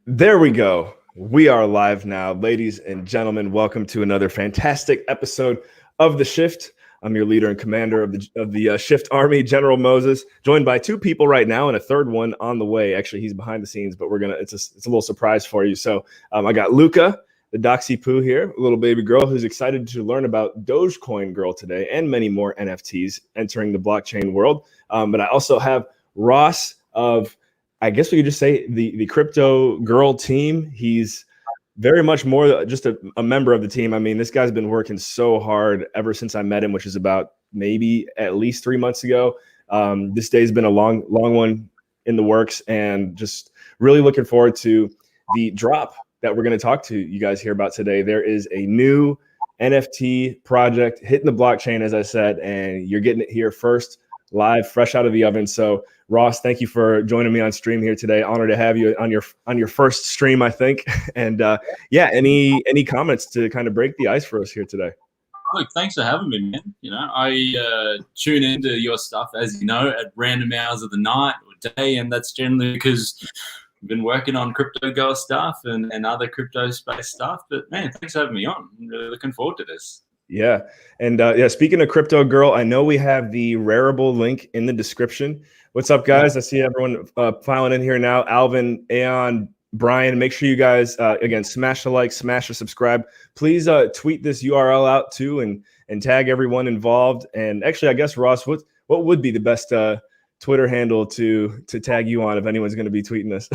There we go. We are live now, ladies and gentlemen. Welcome to another fantastic episode of The Shift. I'm your leader and commander of the Shift Army, General Moses, joined by two people right now and a third one on the way. Actually, he's behind the scenes, but it's a little surprise for you. So I got Luca, the Doxy Poo here, a little baby girl who's excited to learn about Dogecoin Girl today and many more NFTs entering the blockchain world. But I also have Ross of, I guess we could just say, the CryptoGirl Team. He's very much more just a member of the team. I mean, this guy's been working so hard ever since I met him, which is about maybe at least 3 months ago. This day's been a long one in the works, and just really looking forward to the drop that we're going to talk to you guys here about today. There is a new NFT project hitting the blockchain, as I said, and you're getting it here first, live, fresh out of the oven. So Ross, thank you for joining me on stream here today. Honored to have you on your first stream, I think. And yeah, any comments to kind of break the ice for us here today? Look, thanks for having me, man. You know, I tune into your stuff, as you know, at random hours of the night or day, and that's generally because I've been working on CryptoGirl stuff and other crypto space stuff. But man, thanks for having me on. I'm really looking forward to this. Yeah, and yeah, speaking of CryptoGirl, I know we have the Rarible link in the description. What's up, guys? I see everyone filing in here now. Alvin, Aeon, Brian, make sure you guys, again, smash the like, smash the subscribe. Please tweet this URL out too and tag everyone involved. And actually, I guess, Ross, what would be the best Twitter handle to tag you on if anyone's going to be tweeting this?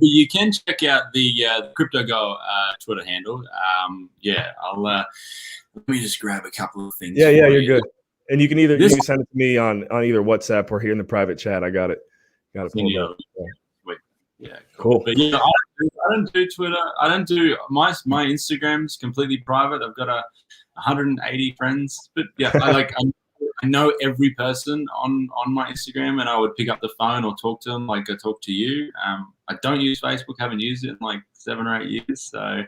You can check out the CryptoGirl Twitter handle. Yeah, let me just grab a couple of things. Yeah, you're good. And you can you can send it to me on either WhatsApp or here in the private chat. I got it. Got it pulled up. Yeah, cool. But yeah, I don't do Twitter. I don't do my Instagram's completely private. I've got 180 friends. But yeah, I know every person on my Instagram, and I would pick up the phone or talk to them like I talk to you. I don't use Facebook. Haven't used it in like 7 or 8 years. So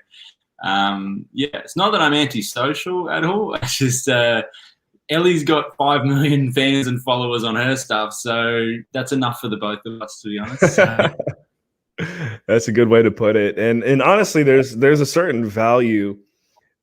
yeah, it's not that I'm antisocial at all. It's just Ellie's got 5 million fans and followers on her stuff, so that's enough for the both of us, to be honest. That's a good way to put it. And honestly, there's a certain value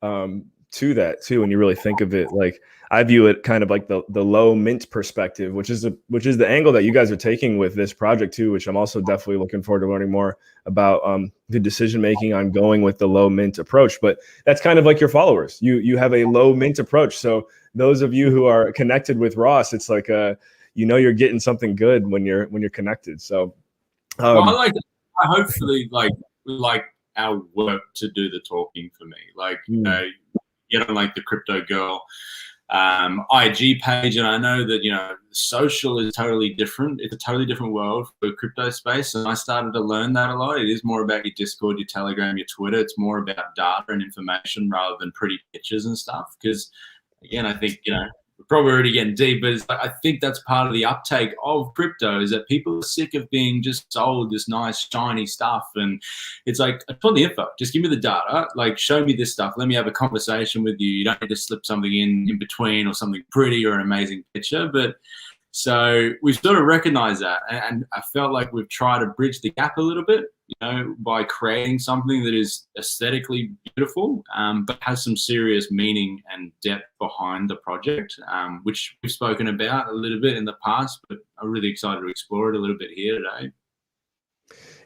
to that too when you really think of it. Like, I view it kind of like the low mint perspective, which is the angle that you guys are taking with this project too, which I'm also definitely looking forward to learning more about the decision making on going with the low mint approach. But that's kind of like your followers. You have a low mint approach. So those of you who are connected with Ross, it's like you're getting something good when you're connected. So well, I hopefully like our work to do the talking for me. Like get on like the CryptoGirl IG page, and I know that social is totally different. It's a totally different world for crypto space, and I started to learn that a lot. It is more about your Discord, your Telegram, your Twitter. It's more about data and information rather than pretty pictures and stuff. Because again, I think we're probably already getting deep, but I think that's part of the uptake of crypto, is that people are sick of being just sold this nice shiny stuff. And it's like, I put the info, just give me the data, like show me this stuff, let me have a conversation with you. You don't need to slip something in between or something pretty or an amazing picture. But so we've sort of recognized that, and I felt like we've tried to bridge the gap a little bit, by creating something that is aesthetically beautiful, but has some serious meaning and depth behind the project, which we've spoken about a little bit in the past, but I'm really excited to explore it a little bit here today.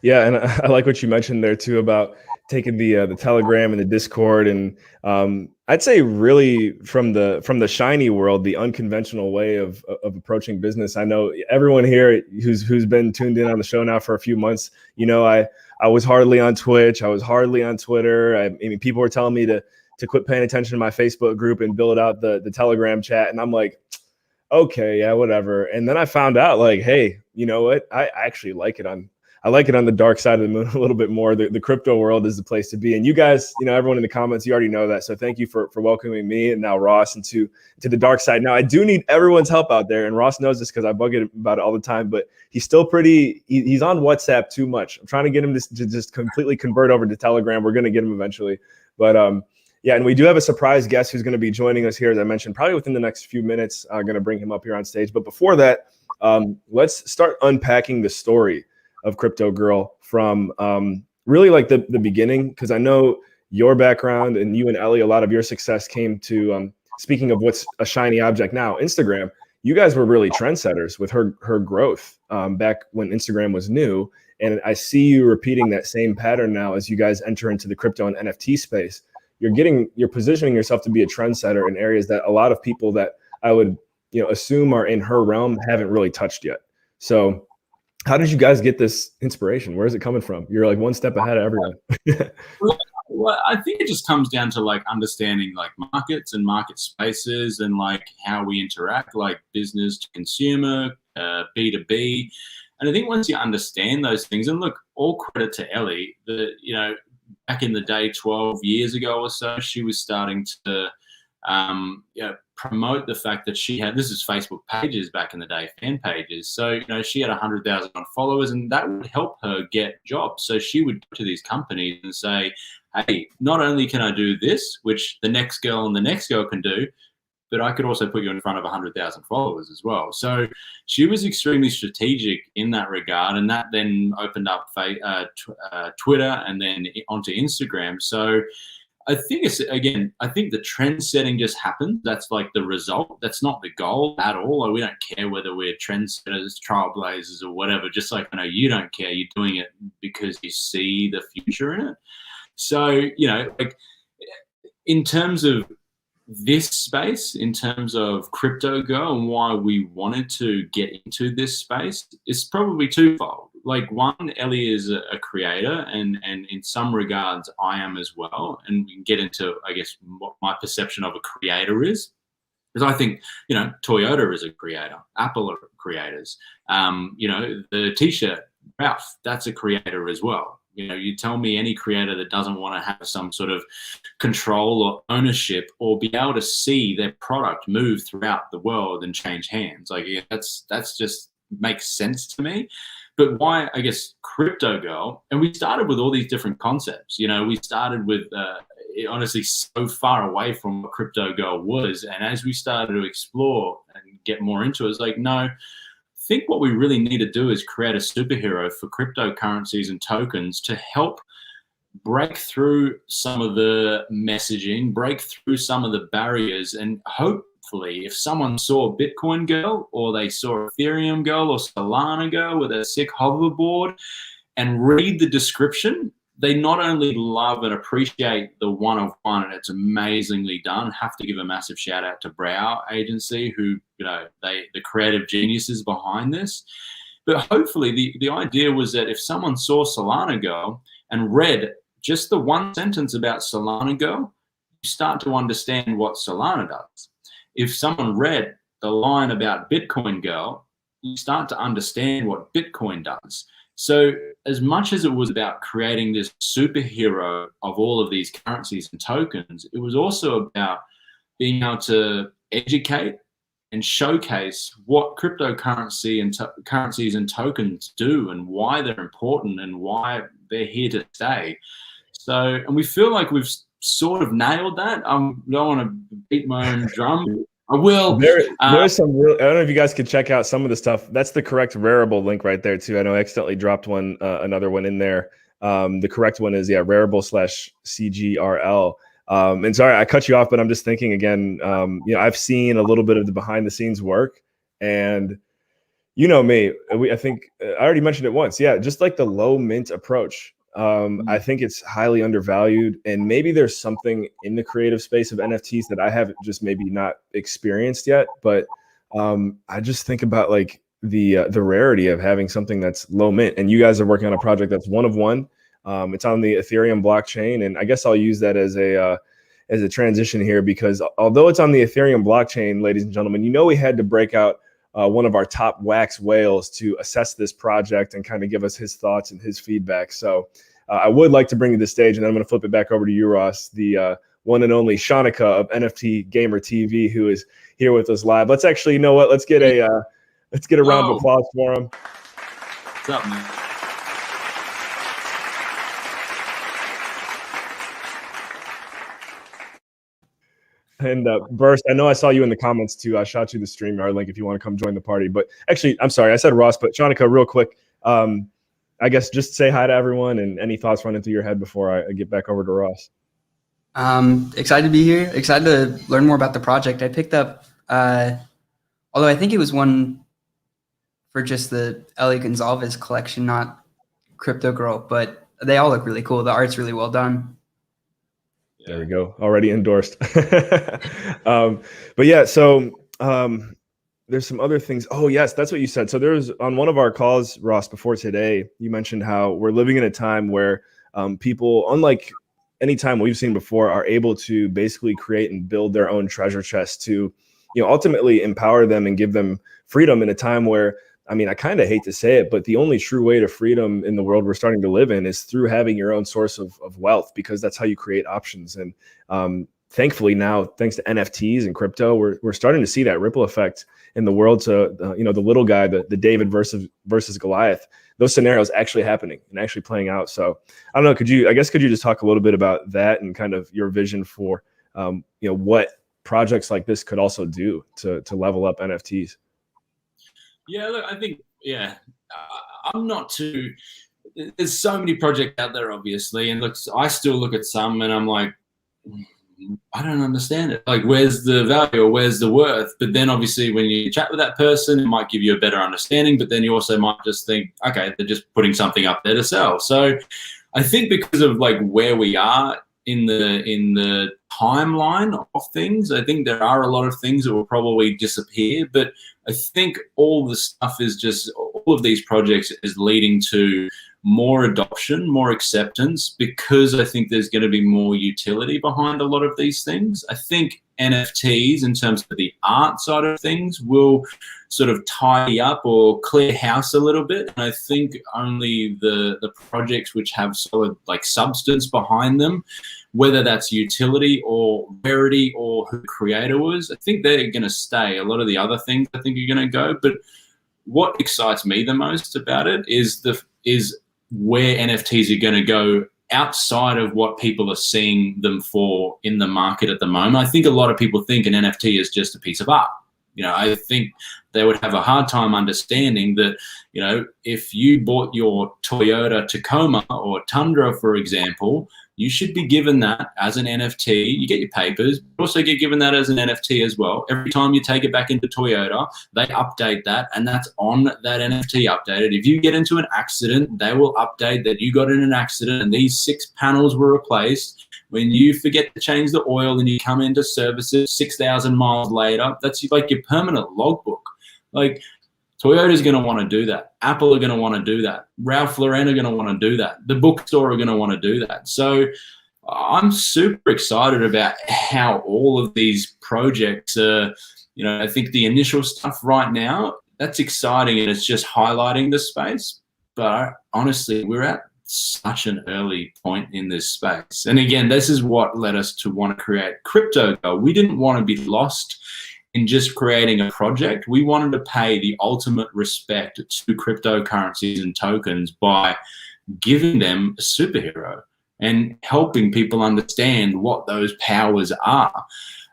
Yeah, and I like what you mentioned there too about taking the Telegram and the Discord, and I'd say really from the shiny world, the unconventional way of approaching business. I know everyone here who's been tuned in on the show now for a few months. I was hardly on Twitch. I was hardly on Twitter. I mean, people were telling me to quit paying attention to my Facebook group and build out the Telegram chat, and I'm like, okay, yeah, whatever. And then I found out, like, hey, you know what? I actually like it on the dark side of the moon a little bit more. The crypto world is the place to be. And you guys, everyone in the comments, you already know that. So thank you for welcoming me and now Ross into the dark side. Now, I do need everyone's help out there. And Ross knows this because I bug it about it all the time, but he's still he's on WhatsApp too much. I'm trying to get him to just completely convert over to Telegram. We're going to get him eventually. But yeah, and we do have a surprise guest who's going to be joining us here, as I mentioned, probably within the next few minutes. I'm going to bring him up here on stage. But before that, let's start unpacking the story of CryptoGirl from really like the beginning, because I know your background and you and Ellie, a lot of your success came to speaking of what's a shiny object now, Instagram. You guys were really trendsetters with her growth back when Instagram was new. And I see you repeating that same pattern now as you guys enter into the crypto and NFT space. You're positioning yourself to be a trendsetter in areas that a lot of people that I would assume are in her realm haven't really touched yet. So how did you guys get this inspiration? Where is it coming from? You're like one step ahead of everyone. Well, I think it just comes down to like understanding like markets and market spaces and like how we interact, like business to consumer, B2B. And I think once you understand those things, and look, all credit to Ellie, back in the day, 12 years ago or so, she was starting to promote the fact that she had, this is Facebook pages back in the day, fan pages. So, she had 100,000 followers, and that would help her get jobs. So she would go to these companies and say, hey, not only can I do this, which the next girl and the next girl can do, but I could also put you in front of 100,000 followers as well. So she was extremely strategic in that regard, and that then opened up Twitter and then onto Instagram. So I think I think the trend setting just happens. That's like the result. That's not the goal at all. We don't care whether we're trendsetters, trailblazers, or whatever. Just like I know you don't care. You're doing it because you see the future in it. So, like in terms of this space, in terms of CryptoGirl and why we wanted to get into this space, it's probably twofold. Like one, Ellie is a creator, and in some regards I am as well. And we can get into, I guess, what my perception of a creator is. Because I think, Toyota is a creator, Apple are creators. The T-shirt, Ralph, that's a creator as well. You tell me any creator that doesn't want to have some sort of control or ownership or be able to see their product move throughout the world and change hands. Like, that's just makes sense to me. But why, I guess, CryptoGirl, and we started with all these different concepts. We started with, honestly, so far away from what CryptoGirl was. And as we started to explore and get more into it, it's like, no, I think what we really need to do is create a superhero for cryptocurrencies and tokens to help break through some of the messaging, break through some of the barriers, and hopefully if someone saw Bitcoin Girl or they saw Ethereum Girl or Solana Girl with a sick hoverboard and read the description, they not only love and appreciate the one-of-one, and it's amazingly done. Have to give a massive shout out to Brow Agency, who, the creative geniuses behind this. But hopefully the idea was that if someone saw Solana Girl and read just the one sentence about Solana Girl, you start to understand what Solana does. If someone read the line about Bitcoin Girl, you start to understand what Bitcoin does. So as much as it was about creating this superhero of all of these currencies and tokens, it was also about being able to educate and showcase what cryptocurrency and currencies and tokens do and why they're important and why they're here to stay. So, and we feel like we've sort of nailed that. I don't want to beat my own drum. I will. There's some real, I don't know if you guys could check out some of the stuff. That's the correct Rarible link right there too. I know I accidentally dropped another one in there. The correct one is Rarible/CGRL. And sorry, I cut you off, but I'm just thinking again, I've seen a little bit of the behind the scenes work, and me, I think I already mentioned it once. Yeah. Just like the low mint approach. I think it's highly undervalued, and maybe there's something in the creative space of NFTs that I haven't just maybe not experienced yet. But I just think about like the rarity of having something that's low mint, and you guys are working on a project that's one of one. It's on the Ethereum blockchain, and I guess I'll use that as a transition here, because although it's on the Ethereum blockchain, ladies and gentlemen, we had to break out one of our top wax whales to assess this project and kind of give us his thoughts and his feedback. So I would like to bring you to the stage, and then I'm going to flip it back over to you, Ross, the one and only Shanika of NFT Gamer TV, who is here with us live. Let's actually, let's get a round of applause for him. What's up, man? And Burst, I know I saw you in the comments too. I shot you the StreamYard link if you want to come join the party. But actually, I'm sorry, I said Ross, but Shanika, real quick, I guess just say hi to everyone and any thoughts running through your head before I get back over to Ross. Excited to be here. Excited to learn more about the project. I picked up, although I think it was one for just the Ellie Gonzalez collection, not CryptoGirl, but they all look really cool. The art's really well done. There we go. Already endorsed. But yeah, so there's some other things. Oh, yes, that's what you said. So there's on one of our calls, Ross, before today, you mentioned how we're living in a time where people, unlike any time we've seen before, are able to basically create and build their own treasure chest to, ultimately empower them and give them freedom in a time where, I mean, I kind of hate to say it, but the only true way to freedom in the world we're starting to live in is through having your own source of wealth, because that's how you create options. And thankfully now, thanks to NFTs and crypto, we're starting to see that ripple effect in the world to, the little guy, the David versus Goliath, those scenarios actually happening and actually playing out. So I don't know, could you just talk a little bit about that and kind of your vision for, what projects like this could also do to level up NFTs? Yeah, look, I think, I'm not too, there's so many projects out there, obviously. And look, I still look at some and I'm like, I don't understand it. Like, where's the value or where's the worth? But then obviously when you chat with that person, it might give you a better understanding, but then you also might just think, okay, they're just putting something up there to sell. So I think because of like where we are in the timeline of things, I think there are a lot of things that will probably disappear, but I think all the stuff is just, all of these projects is leading to more adoption, more acceptance, because I think there's going to be more utility behind a lot of these things. I think NFTs, in terms of the art side of things, will sort of tidy up or clear house a little bit. And I think only the projects which have solid like substance behind them, whether that's utility or rarity or who the creator was, I think they're going to stay. A lot of the other things I think are going to go. But what excites me the most about it is where NFTs are going to go outside of what people are seeing them for in the market at the moment. I think a lot of people think an NFT is just a piece of art. I think they would have a hard time understanding that, if you bought your Toyota Tacoma or Tundra, for example, you should be given that as an NFT. You get your papers, but also get given that as an NFT as well. Every time you take it back into Toyota, they update that, and that's on that NFT updated. If you get into an accident, they will update that you got in an accident and these 6 panels were replaced. When you forget to change the oil and you come into services 6,000 miles later, that's like your permanent logbook. Like, Toyota's going to want to do that. Apple are going to want to do that. Ralph Lauren are going to want to do that. The bookstore are going to want to do that. So I'm super excited about how all of these projects are, I think the initial stuff right now, that's exciting and it's just highlighting the space. But honestly, we're at such an early point in this space. And again, this is what led us to want to create CryptoGirl. We didn't want to be lost in just creating a project. We wanted to pay the ultimate respect to cryptocurrencies and tokens by giving them a superhero and helping people understand what those powers are,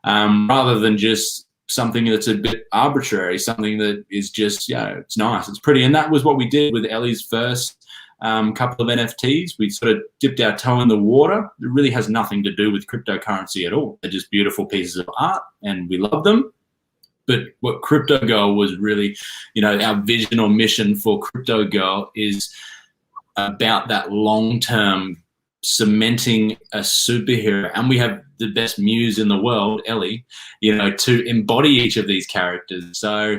rather than just something that's a bit arbitrary, something that is just, it's nice, it's pretty. And that was what we did with Ellie's first couple of NFTs. We sort of dipped our toe in the water. It really has nothing to do with cryptocurrency at all. They're just beautiful pieces of art and we love them. But what CryptoGirl was really, our vision or mission for CryptoGirl is about that long-term cementing a superhero. And we have the best muse in the world, Ellie, to embody each of these characters. So,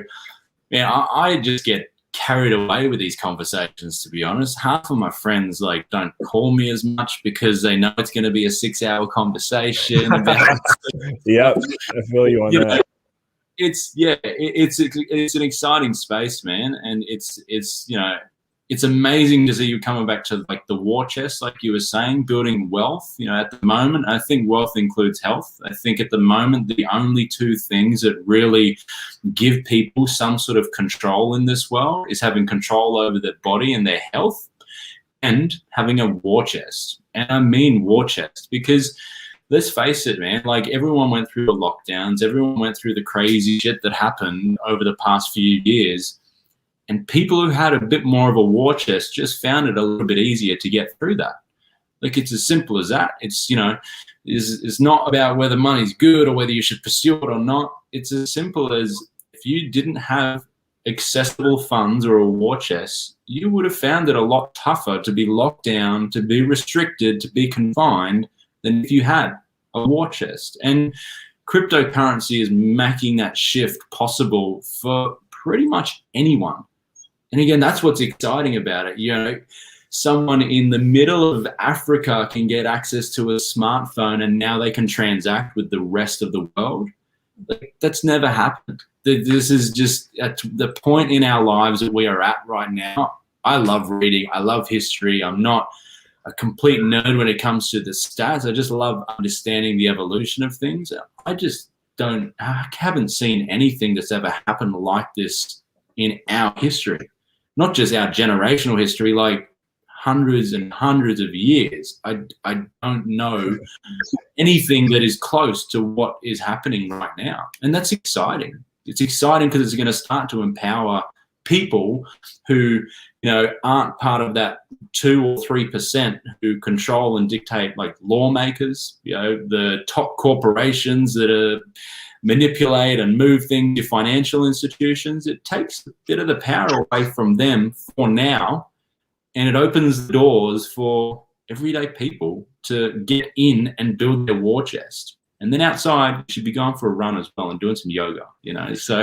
I just get carried away with these conversations, to be honest. Half of my friends don't call me as much because they know it's going to be a 6-hour conversation about Yep, I feel you on that. It's an exciting space, man, and it's amazing to see you coming back to the war chest, like you were saying, building wealth. At the moment, I think wealth includes health. I think at the moment the only 2 things that really give people some sort of control in this world is having control over their body and their health, and having a war chest. And I mean war chest because, let's face it, man, everyone went through the lockdowns, everyone went through the crazy shit that happened over the past few years. And people who had a bit more of a war chest just found it a little bit easier to get through that. Like, it's as simple as that. It's, you know, it's not about whether money's good or whether you should pursue it or not. It's as simple as, if you didn't have accessible funds or a war chest, you would have found it a lot tougher to be locked down, to be restricted, to be confined than if you had a war chest. And cryptocurrency is making that shift possible for pretty much anyone. And again, that's what's exciting about it. You know, someone in the middle of Africa can get access to a smartphone, and now they can transact with the rest of the world. Like, that's never happened. This is just at the point in our lives that we are at right now. I love reading. I love history. I'm not a complete nerd when it comes to the stats. I just love understanding the evolution of things. I haven't seen anything that's ever happened like this in our history. Not just our generational history, like hundreds and hundreds of years. I don't know anything that is close to what is happening right now. And that's exciting. It's exciting because it's going to start to empower people who, you know, aren't part of that 2 or 3% who control and dictate, like lawmakers, you know, the top corporations that manipulate and move things to financial institutions. It takes a bit of the power away from them for now, and it opens the doors for everyday people to get in and build their war chest. And then outside, you should be going for a run as well and doing some yoga, you know, so.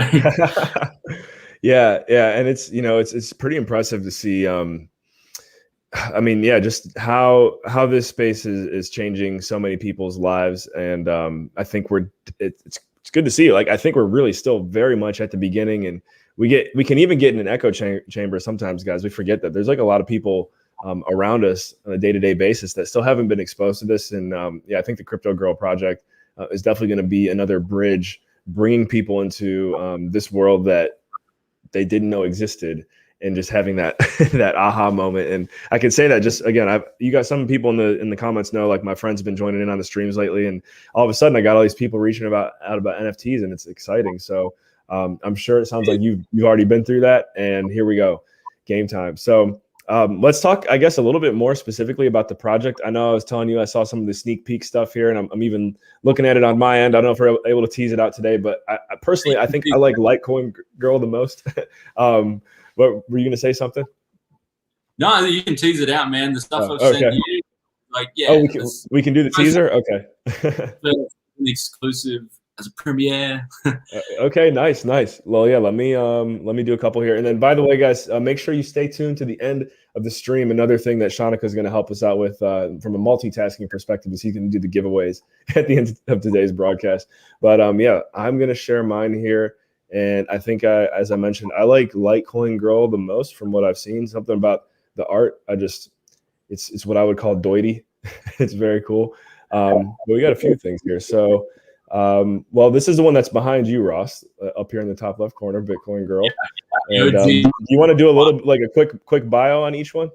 Yeah. And it's, you know, it's pretty impressive to see, I mean, yeah, just how this space is changing so many people's lives. And I think it's good to see. Like, I think we're really still very much at the beginning, and we can even get in an echo chamber sometimes, guys. We forget that there's like a lot of people around us on a day-to-day basis that still haven't been exposed to this. And yeah, I think the CryptoGirl project is definitely going to be another bridge, bringing people into this world that they didn't know existed, and just having that that aha moment. And I can say that just again, you got some people in the comments know, like, my friends have been joining in on the streams lately, and all of a sudden I got all these people reaching out about NFTs, and it's exciting. So I'm sure it sounds like you've already been through that, and here we go, game time. So let's talk, I guess, a little bit more specifically about the project. I know I was telling you I saw some of the sneak peek stuff here, and I'm even looking at it on my end. I don't know if we're able to tease it out today, but I personally, I think I like Litecoin Girl the most. What were you going to say, something? No, you can tease it out, man. The stuff I've sent you, like, yeah. Oh, we can do the teaser? Okay. The exclusive as a premiere. Okay, nice. Well, yeah, let me do a couple here. And then, by the way, guys, make sure you stay tuned to the end of the stream. Another thing that Shanika is going to help us out with from a multitasking perspective is he's going to do the giveaways at the end of today's broadcast. But yeah, I'm going to share mine here. And I think, as I mentioned, I like Litecoin Girl the most from what I've seen. Something about the art, it's what I would call doity. It's very cool. But we got a few things here. So, well, this is the one that's behind you, Ross, up here in the top left corner, Bitcoin Girl. And do you want to do a little, like a quick bio on each one?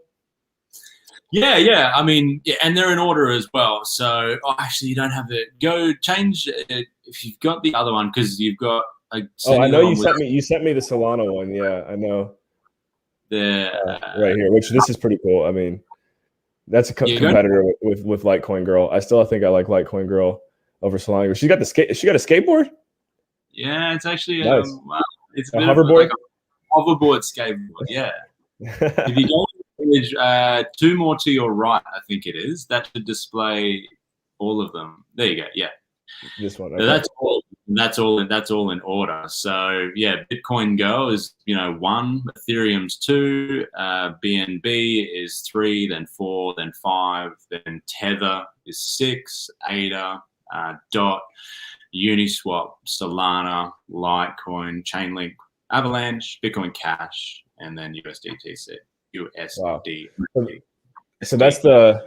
Yeah. I mean, yeah, and they're in order as well. So, actually, you don't have it. Go change it if you've got the other one, because you've got. I know you sent me the Solana one. Yeah, I know. Right here, which this is pretty cool. I mean, that's a competitor with Litecoin Girl. I think I like Litecoin Girl over Solana. She got a skateboard. Yeah, it's actually nice. it's a hoverboard. Like a hoverboard skateboard. Yeah. If you go to image, 2 more to your right, I think it is. That should display all of them. There you go. Yeah. This one. Okay. So that's all in order. So yeah, Bitcoin Girl is 1, Ethereum's 2, BNB is 3, then 4, then 5, then Tether is 6, ADA, DOT, Uniswap, Solana, Litecoin, Chainlink, Avalanche, Bitcoin Cash, and then USDTC. Wow. So that's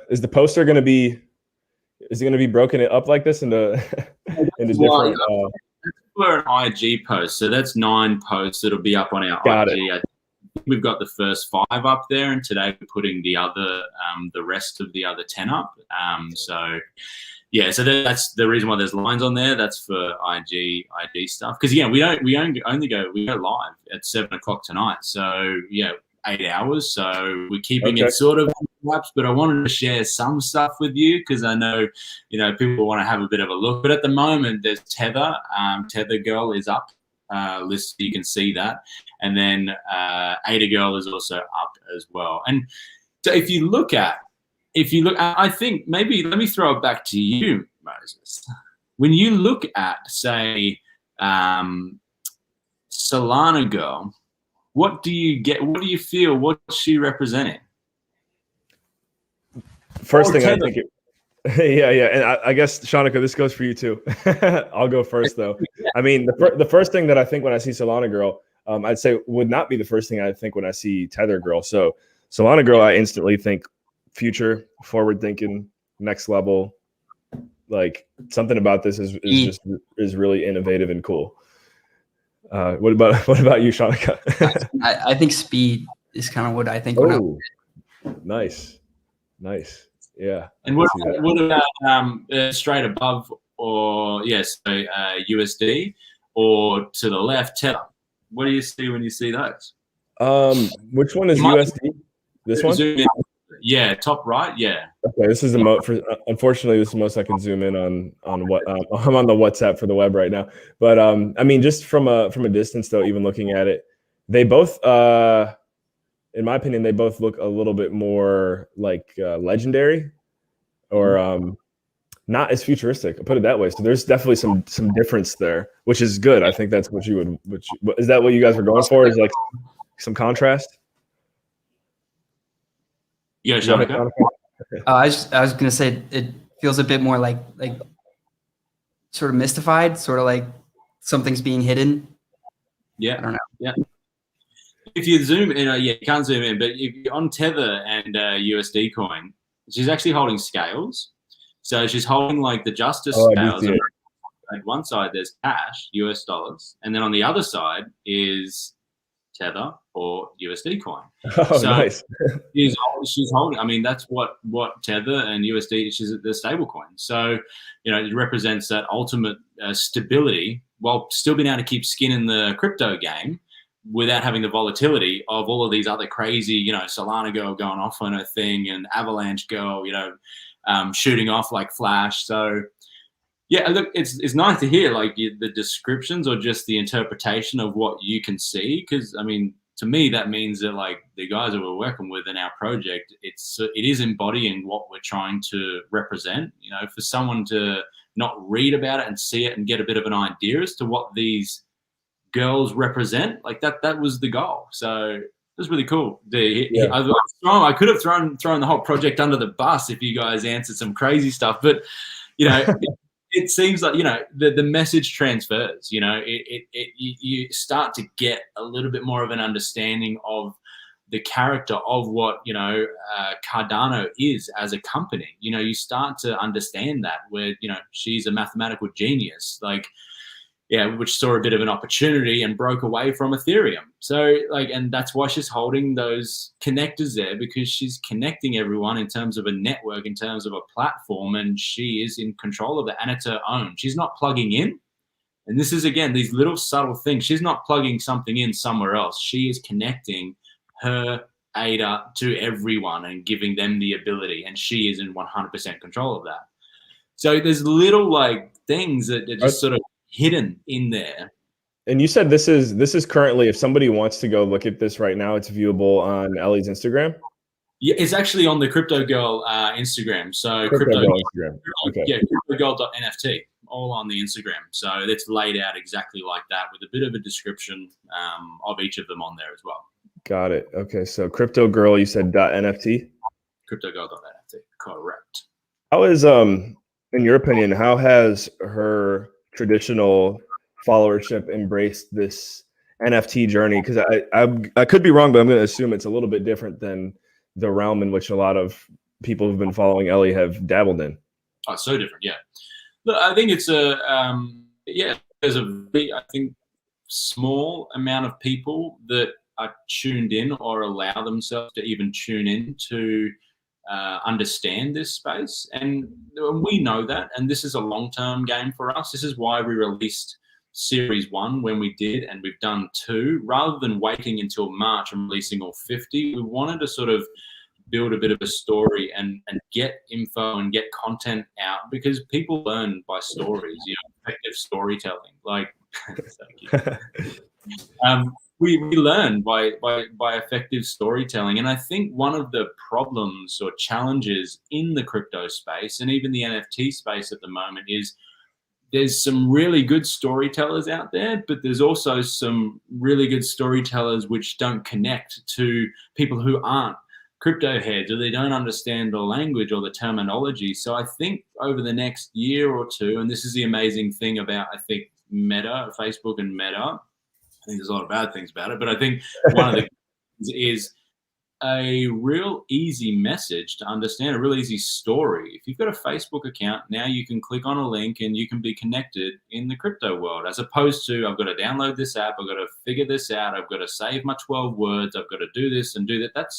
is the poster going to be? Is it going to be broken up like this into different? We're an IG post, so that's 9 posts that'll be up on our IG. I think we've got the first 5 up there, and today we're putting the rest of the other 10 up. So yeah, so that's the reason why there's lines on there. That's for IG stuff. Because again, we go live at 7 o'clock tonight. So yeah, 8 hours. So we're keeping it sort of lapse. But I wanted to share some stuff with you because I know, people want to have a bit of a look. But at the moment, there's Tether. Tether Girl is up. List, you can see that, and then Ada Girl is also up as well. And so if you look, I think maybe let me throw it back to you, Moses. When you look at, say, Solana Girl, what do you get? What do you feel? What's she representing? First thing, Tether. I think yeah, and I guess Shanika, this goes for you too. I'll go first though. I mean, the first thing that I think when I see Solana Girl, I'd say would not be the first thing I think when I see Tether Girl. So Solana Girl, I instantly think future, forward thinking, next level. Like something about this is really innovative and cool. What about you, Shanika? I think speed is kind of what I think. Nice. Yeah. And what about straight above, or USD, or to the left, Tether? What do you see when you see those? Which one is USD? This one? Yeah, top right. Yeah. Okay, this is the most. Unfortunately, this is the most I can zoom in on what I'm on the WhatsApp for the web right now. But I mean, just from a distance though, even looking at it, they both, in my opinion, they both look a little bit more like legendary, or not as futuristic. I'll put it that way. So there's definitely some difference there, which is good. I think that's what you would. Is that what you guys were going for? Is like some contrast? Yeah, Shanika. I was gonna say it feels a bit more like sort of mystified, sort of like something's being hidden. Yeah, I don't know. Yeah. If you zoom in, you can't zoom in, but if you're on Tether and USD coin, she's actually holding scales. So she's holding like the justice scales. And at one side there's cash, US dollars, and then on the other side is Tether or USD coin. Oh, so nice. she's holding. I mean, that's what Tether and USD. She's the stable coin. So it represents that ultimate stability while still being able to keep skin in the crypto game without having the volatility of all of these other crazy, Solana Girl going off on her thing and Avalanche Girl, shooting off like Flash. So yeah, look, it's nice to hear like the descriptions or just the interpretation of what you can see. Because I mean, to me, that means that like the guys that we're working with in our project, it is embodying what we're trying to represent. For someone to not read about it and see it and get a bit of an idea as to what these girls represent, like that was the goal. So it was really cool. I could have thrown the whole project under the bus if you guys answered some crazy stuff, but it seems like the message transfers. You start to get a little bit more of an understanding of the character of what Cardano is as a company. You start to understand that where she's a mathematical genius, which saw a bit of an opportunity and broke away from Ethereum. So and that's why she's holding those connectors there, because she's connecting everyone in terms of a network, in terms of a platform, and she is in control of that, and it's her own. She's not plugging in. And this is, again, these little subtle things. She's not plugging something in somewhere else. She is connecting her ADA to everyone and giving them the ability, and she is in 100% control of that. So there's little things that are just sort of hidden in there. And you said this is currently, if somebody wants to go look at this right now, it's viewable on Ellie's Instagram. Yeah, it's actually on the CryptoGirl Instagram. So Instagram. Okay. Yeah, CryptoGirl.nft, all on the Instagram. So it's laid out exactly like that with a bit of a description of each of them on there as well. Got it. Okay, so CryptoGirl, you said .nft. CryptoGirl.nft, correct. How is in your opinion, how has her traditional followership embraced this NFT journey? Because I could be wrong, but I'm going to assume it's a little bit different than the realm in which a lot of people who've been following Ellie have dabbled in. Oh, so different, yeah. Look, I think it's there's I think small amount of people that are tuned in or allow themselves to even tune in to understand this space, and we know that, and this is a long-term game for us. This is why we released series 1 when we did, and we've done 2 rather than waiting until March and releasing all 50. We wanted to sort of build a bit of a story and get info and get content out, because people learn by stories, effective storytelling. Like, thank you. We learn by effective storytelling. And I think one of the problems or challenges in the crypto space and even the NFT space at the moment is there's some really good storytellers out there, but there's also some really good storytellers which don't connect to people who aren't crypto heads, or they don't understand the language or the terminology. So I think over the next year or two, and this is the amazing thing about, I think, Meta, Facebook and Meta, I think there's a lot of bad things about it, but I think one of the things is a real easy message to understand, a real easy story. If you've got a Facebook account, now you can click on a link and you can be connected in the crypto world, as opposed to, I've got to download this app, I've got to figure this out, I've got to save my 12 words, I've got to do this and do that.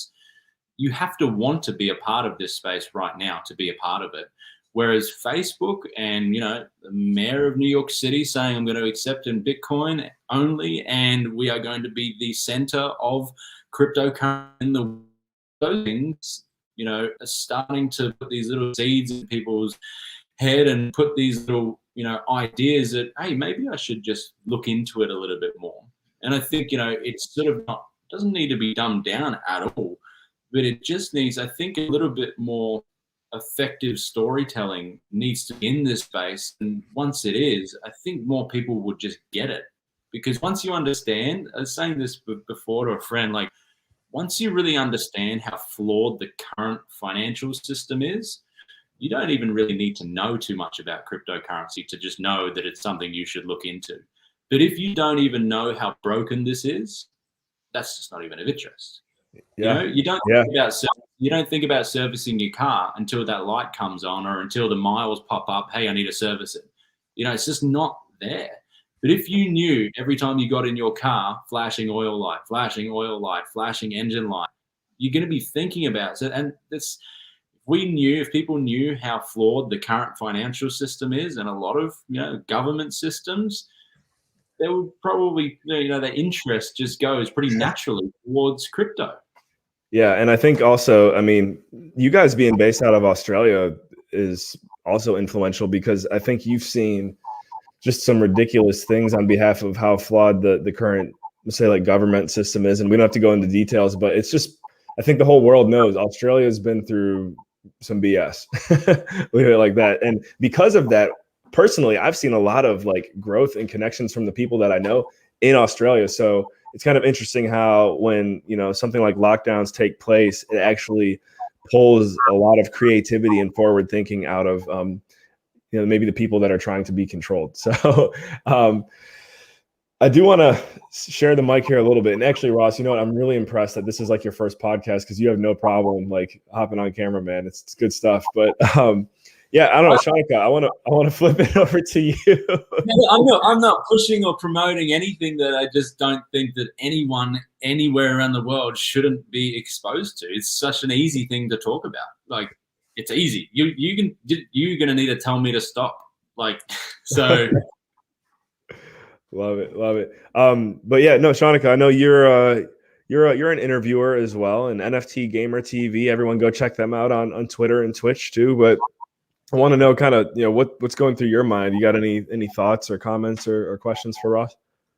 You have to want to be a part of this space right now to be a part of it. Whereas Facebook and, the mayor of New York City saying, I'm going to accept in Bitcoin only, and we are going to be the center of cryptocurrency, those things, are starting to put these little seeds in people's head and put these little, ideas that, hey, maybe I should just look into it a little bit more. And I think, it's sort of doesn't need to be dumbed down at all, but it just needs, I think, a little bit more effective storytelling needs to be in this space. And once it is, I think more people would just get it. Because once you understand, I was saying this before to a friend, like, once you really understand how flawed the current financial system is, you don't even really need to know too much about cryptocurrency to just know that it's something you should look into. But if you don't even know how broken this is, that's just not even of interest. Yeah. You don't think about servicing your car until that light comes on, or until the miles pop up, hey, I need to service it. It's just not there. But if you knew every time you got in your car, flashing oil light, flashing engine light, you're going to be thinking about it. And if people knew how flawed the current financial system is, and a lot of, government systems, they would probably, their interest just goes pretty naturally towards crypto. Yeah. And I think also, you guys being based out of Australia is also influential, because I think you've seen just some ridiculous things on behalf of how flawed the current, say, like, government system is. And we don't have to go into details, but it's just, I think the whole world knows Australia has been through some BS. Leave it like that. And because of that, personally, I've seen a lot of growth and connections from the people that I know in Australia. So it's kind of interesting how when, something like lockdowns take place, it actually pulls a lot of creativity and forward thinking out of, maybe the people that are trying to be controlled. So I do want to share the mic here a little bit. And actually, Ross, you know what? I'm really impressed that this is your first podcast, because you have no problem hopping on camera, man. It's good stuff. But yeah, I don't know, Shanika, I want to flip it over to you. I'm not pushing or promoting anything that I just don't think that anyone anywhere around the world shouldn't be exposed to. It's such an easy thing to talk about. It's easy. You're gonna need to tell me to stop. So. Love it. But yeah, no, Shanika, I know you're an interviewer as well, and NFT Gamer TV. Everyone go check them out on Twitter and Twitch too. But I want to know kind of, what's going through your mind. You got any thoughts or comments or questions for Ross?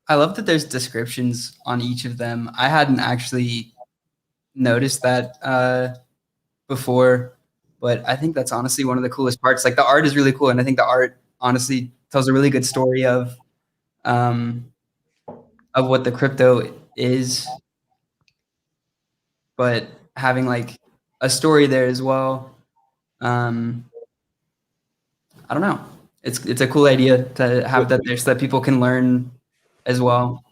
I love that there's descriptions on each of them. I hadn't actually noticed that before, but I think that's honestly one of the coolest parts. The art is really cool, and I think the art honestly tells a really good story of what the crypto is, but having a story there as well. I don't know. It's a cool idea to have that there so that people can learn as well.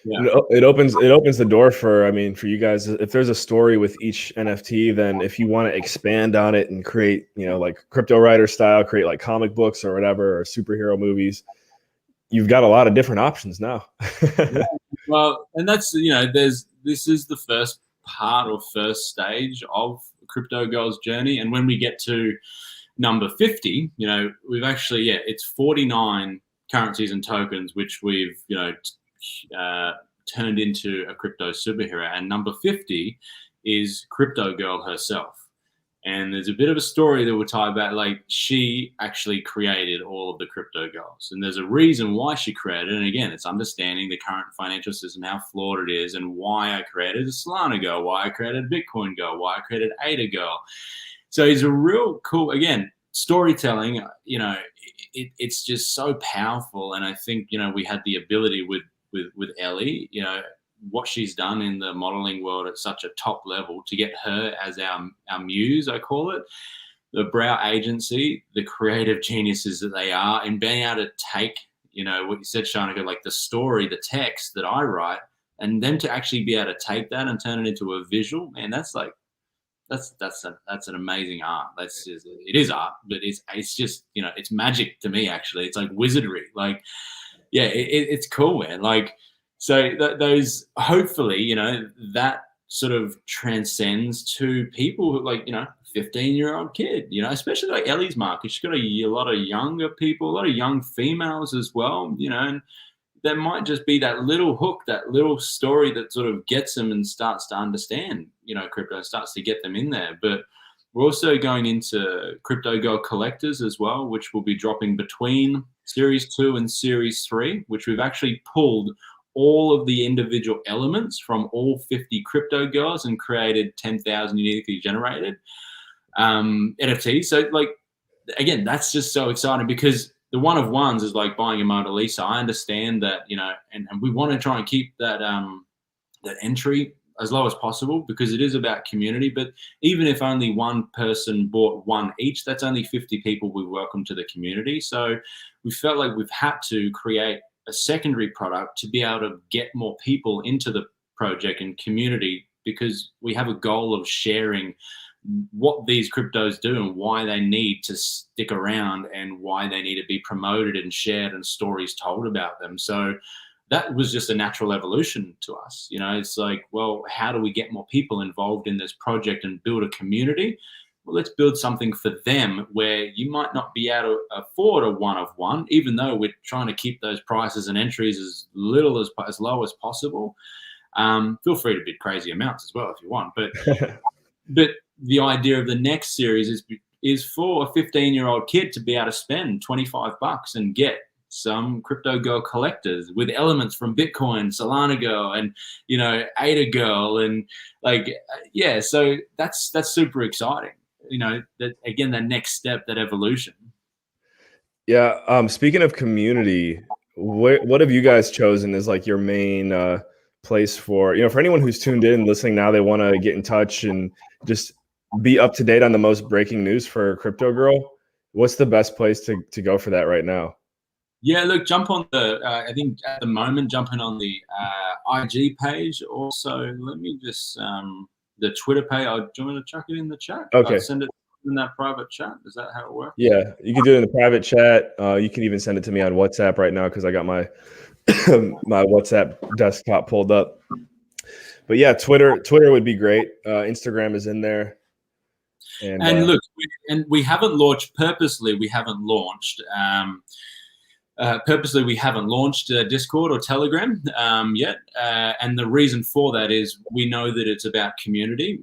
Yeah. It opens the door for you guys. If there's a story with each NFT, then if you want to expand on it and create, Cryptowriter style, create comic books or whatever, or superhero movies, you've got a lot of different options now. Yeah. Well, and that's, this is the first part or first stage of CryptoGirl's journey. And when we get to number 50, you know, we've actually, it's 49 currencies and tokens, which we've, you know, turned into a crypto superhero. And number 50 is CryptoGirl herself. And there's a bit of a story that we'll tie about, like she actually created all of the crypto girls. And there's a reason why she created it. And again, it's understanding the current financial system, how flawed it is, and why I created a Solana girl, why I created a Bitcoin girl, why I created Ada girl. So it's a real cool, again, storytelling, you know, it's just so powerful. And I think, you know, we had the ability with Ellie, you know, what she's done in the modeling world at such a top level to get her as our muse, I call it, the brow agency, the creative geniuses that they are, and being able to take, you know, what you said, Shanika, like the story, the text that I write, and them to actually be able to take that and turn it into a visual, man, that's like, that's an amazing art. That's just, it is art, but it's just, you know, it's magic to me, actually. It's like wizardry. Like, yeah, it's cool, man. Like, so those, hopefully, you know, that sort of transcends to people who, like, you know, 15-year-old kid, you know, especially like Ellie's market. She's got a lot of younger people, a lot of young females as well, you know, and there might just be that little hook, that little story that sort of gets them and starts to understand, you know, crypto, starts to get them in there. But we're also going into CryptoGirl Collectors as well, which will be dropping between Series 2 and Series 3, which we've actually pulled all of the individual elements from all 50 crypto girls and created 10,000 uniquely generated NFTs. So, like, again, that's just so exciting, because the one of ones is like buying a Mona Lisa. I understand that, you know, and we want to try and keep that that entry as low as possible, because it is about community. But even if only one person bought one each, that's only 50 people we welcome to the community. So we felt like we've had to create a secondary product to be able to get more people into the project and community, because we have a goal of sharing what these cryptos do and why they need to stick around and why they need to be promoted and shared and stories told about them. So that was just a natural evolution to us. You know, it's like, well, how do we get more people involved in this project and build a community? Well, let's build something for them where you might not be able to afford a one of one, even though we're trying to keep those prices and entries as low as possible. Feel free to bid crazy amounts as well if you want, but but the idea of the next series is for a 15-year-old kid to be able to spend $25 and get some CryptoGirl Collectors with elements from Bitcoin, Solana Girl, and, you know, Ada Girl, and like, yeah. So that's super exciting. You know, that again, that next step, that evolution. Yeah. Speaking of community, what have you guys chosen as like your main place for, you know, for anyone who's tuned in, listening now, they want to get in touch and just be up to date on the most breaking news for CryptoGirl? What's the best place to go for that right now? Yeah, look, jump on the, I think at the moment, jumping on the IG page. Also, let me just, the Twitter page, do you want me to chuck it in the chat? Okay. Send it in that private chat. Is that how it works? Yeah, you can do it in the private chat. You can even send it to me on WhatsApp right now, because I got my my WhatsApp desktop pulled up. But yeah, Twitter would be great. Instagram is in there. And look, we haven't launched purposely. We haven't launched Discord or Telegram yet. And the reason for that is we know that it's about community.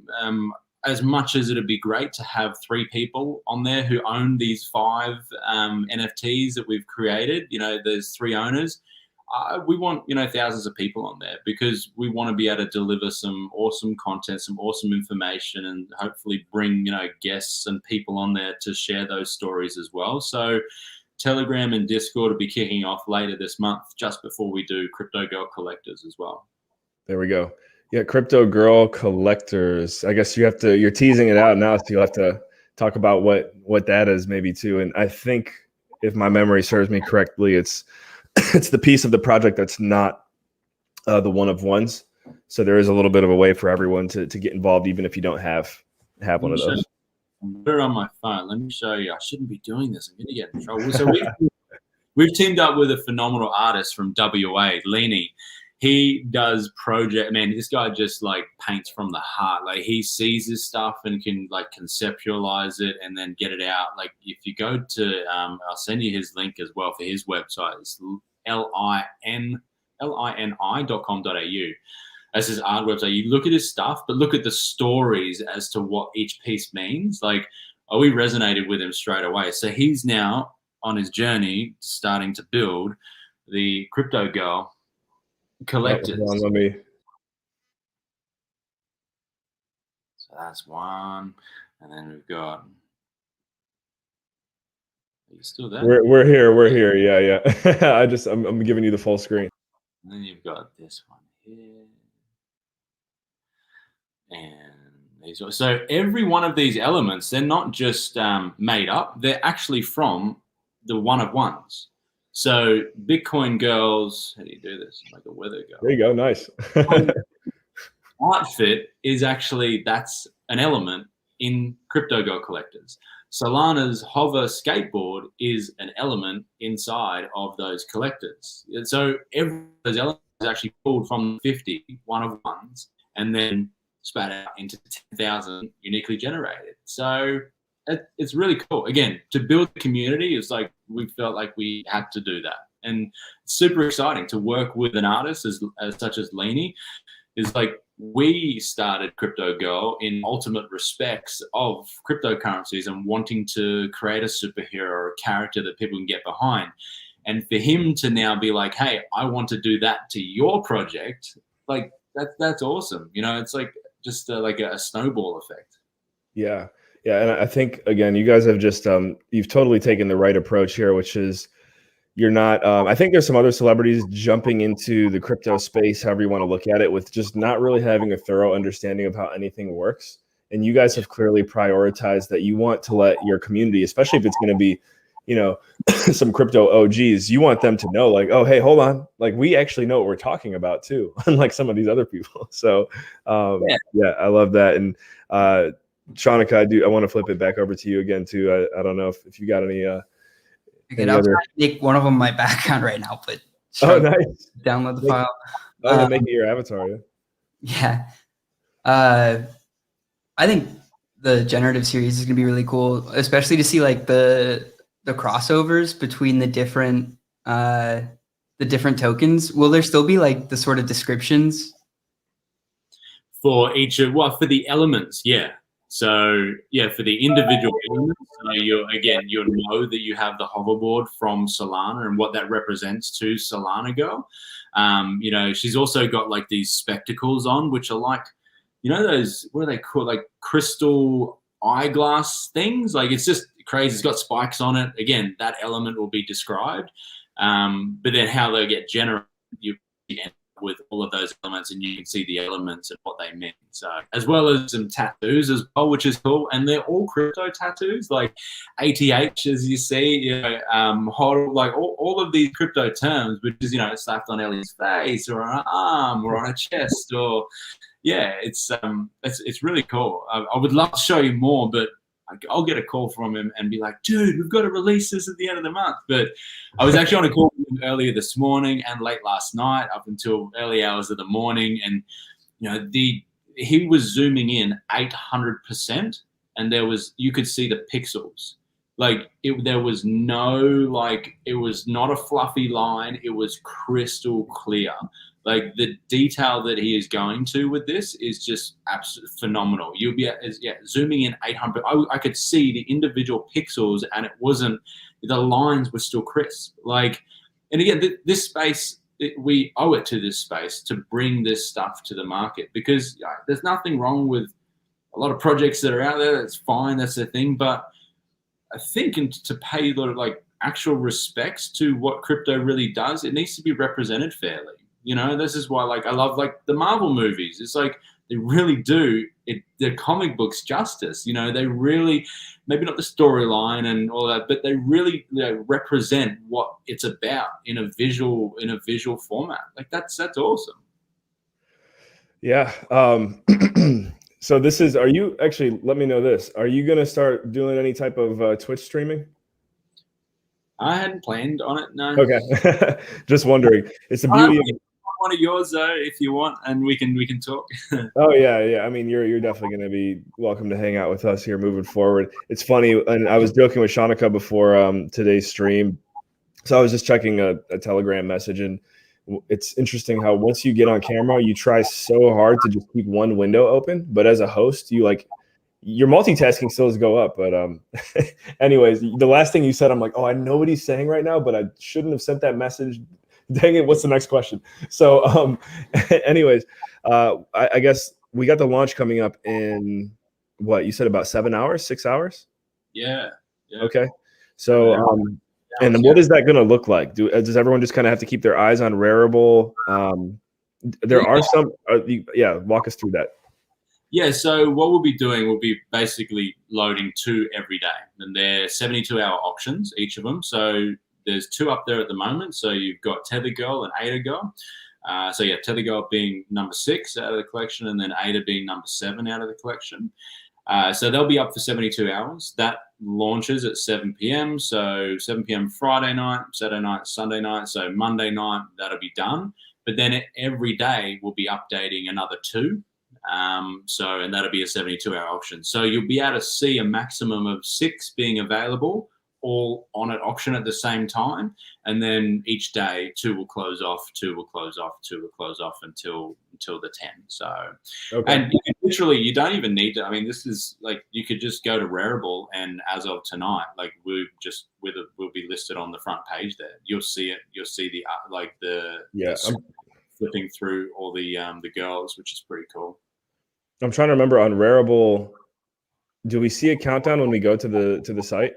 As much as it'd be great to have 3 people on there who own these 5 NFTs that we've created, you know, there's 3 owners. We want, you know, thousands of people on there, because we want to be able to deliver some awesome content, some awesome information, and hopefully bring, you know, guests and people on there to share those stories as well. So Telegram and Discord will be kicking off later this month, just before we do CryptoGirl Collectors as well. There we go. Yeah, CryptoGirl Collectors. I guess you're teasing it out now, so you'll have to talk about what that is maybe too. And I think, if my memory serves me correctly, it's the piece of the project that's not the one of ones. So there is a little bit of a way for everyone to get involved, even if you don't have one of those. Put it on my phone. Let me show you. I shouldn't be doing this. I'm going to get in trouble. So we've teamed up with a phenomenal artist from WA, Lenny. he does project. Man, this guy just like paints from the heart. Like he sees this stuff and can like conceptualize it and then get it out. Like if you go to, I'll send you his link as well for his website. It's lini.com.au. That's his art website. You look at his stuff, but look at the stories as to what each piece means. Like, oh, we resonated with him straight away. So he's now on his journey starting to build the CryptoGirl Collectors. Let me. So that's one, and then we've got. Are you still there? We're here. We're here. Yeah. I'm giving you the full screen. And then you've got this one here, and these. So every one of these elements, they're not just made up; they're actually from the one of ones. So Bitcoin girls, how do you do this? Like a weather girl. There you go. Nice. Outfit is actually, that's an element in CryptoGirl Collectors. Solana's hover skateboard is an element inside of those collectors. And so every of those elements is actually pulled from 50 one of ones and then spat out into 10,000 uniquely generated. So it's really cool. Again, to build the community, it's like we felt like we had to do that. And it's super exciting to work with an artist as such as Lini. Is like we started CryptoGirl in ultimate respects of cryptocurrencies and wanting to create a superhero or a character that people can get behind. And for him to now be like, hey, I want to do that to your project, like that's awesome. You know, it's like just like a snowball effect. Yeah. And I think, again, you guys have just, you've totally taken the right approach here, which is you're not, I think there's some other celebrities jumping into the crypto space, however you want to look at it, with just not really having a thorough understanding of how anything works. And you guys have clearly prioritized that you want to let your community, especially if it's going to be, you know, some crypto OGs, you want them to know like, oh, hey, hold on. Like we actually know what we're talking about too, unlike some of these other people. So yeah, I love that. And, Shanika, I want to flip it back over to you again too. I don't know if you got any. I was trying to make one of them my background right now, but nice. Download the file. Make it your avatar. Yeah. I think the generative series is gonna be really cool, especially to see like the crossovers between the different tokens. Will there still be like the sort of descriptions for each of for the elements? Yeah. So yeah, for the individual elements, you'll know that you have the hoverboard from Solana and what that represents to Solana Girl. You know, she's also got like these spectacles on, which are like, you know, those, what are they called? Like crystal eyeglass things. Like it's just crazy. It's got spikes on it. Again, that element will be described. But then how they get generated, you end with all of those elements, and you can see the elements and what they mean. So, as well as some tattoos as well, which is cool, and they're all crypto tattoos, like ATH, as you see, you know, like all of these crypto terms, which is, you know, slapped on Ellie's face or on an arm or on a chest, or yeah, it's really cool. I would love to show you more, but I'll get a call from him and be like, dude, we've got to release this at the end of the month. But I was actually on a call with him earlier this morning and late last night up until early hours of the morning. And, you know, he was zooming in 800%, and you could see the pixels. Like there was no, like, it was not a fluffy line. It was crystal clear. Like the detail that he is going to with this is just absolutely phenomenal. You'll be zooming in 800. I could see the individual pixels, and it wasn't, the lines were still crisp. Like, and again, this space, we owe it to this space to bring this stuff to the market, because there's nothing wrong with a lot of projects that are out there. That's fine. That's the thing. But I think to pay a lot of like actual respects to what crypto really does, it needs to be represented fairly. You know, this is why, like, I love like the Marvel movies. It's like they really do the comic books justice. You know, they really, maybe not the storyline and all that, but they really, you know, represent what it's about in a visual format. Like that's awesome. Yeah. So this is. Are you actually? Let me know this. Are you gonna start doing any type of Twitch streaming? I hadn't planned on it. No. Okay. Just wondering. It's the beauty of one of yours though, if you want, and we can talk. Oh yeah. I mean, you're definitely going to be welcome to hang out with us here moving forward. It's funny, and I was joking with Shanika before today's stream. So I was just checking a Telegram message, and it's interesting how once you get on camera, you try so hard to just keep one window open, but as a host, your multitasking skills go up. But anyways, the last thing you said, I'm like, oh, I know what he's saying right now, but I shouldn't have sent that message. Dang it, what's the next question? So anyways, I guess we got the launch coming up in what you said, about 7 hours, 6 hours? Yeah. Okay. So and what is that going to look like? Does everyone just kind of have to keep their eyes on Rarible? There are some walk us through that. Yeah, so what we'll be doing, we'll be basically loading 2 every day, and they're 72-hour auctions, each of them. So there's 2 up there at the moment. So you've got Tether Girl and Ada Girl. Tether Girl being number 6 out of the collection, and then Ada being number 7 out of the collection. So they'll be up for 72 hours. That launches at 7 p.m. So 7 p.m. Friday night, Saturday night, Sunday night. So Monday night, that'll be done. But then every day we'll be updating another 2. And that'll be a 72-hour auction. So you'll be able to see a maximum of 6 being available, all on at auction at the same time. And then each day 2 will close off, 2 will close off, 2 will close off until the 10. So, okay. And literally you don't even need to, I mean, this is like, you could just go to Rarible, and as of tonight, like we'll be listed on the front page there. You'll see it. You'll see the flipping through all the girls, which is pretty cool. I'm trying to remember on Rarible, do we see a countdown when we go to the site?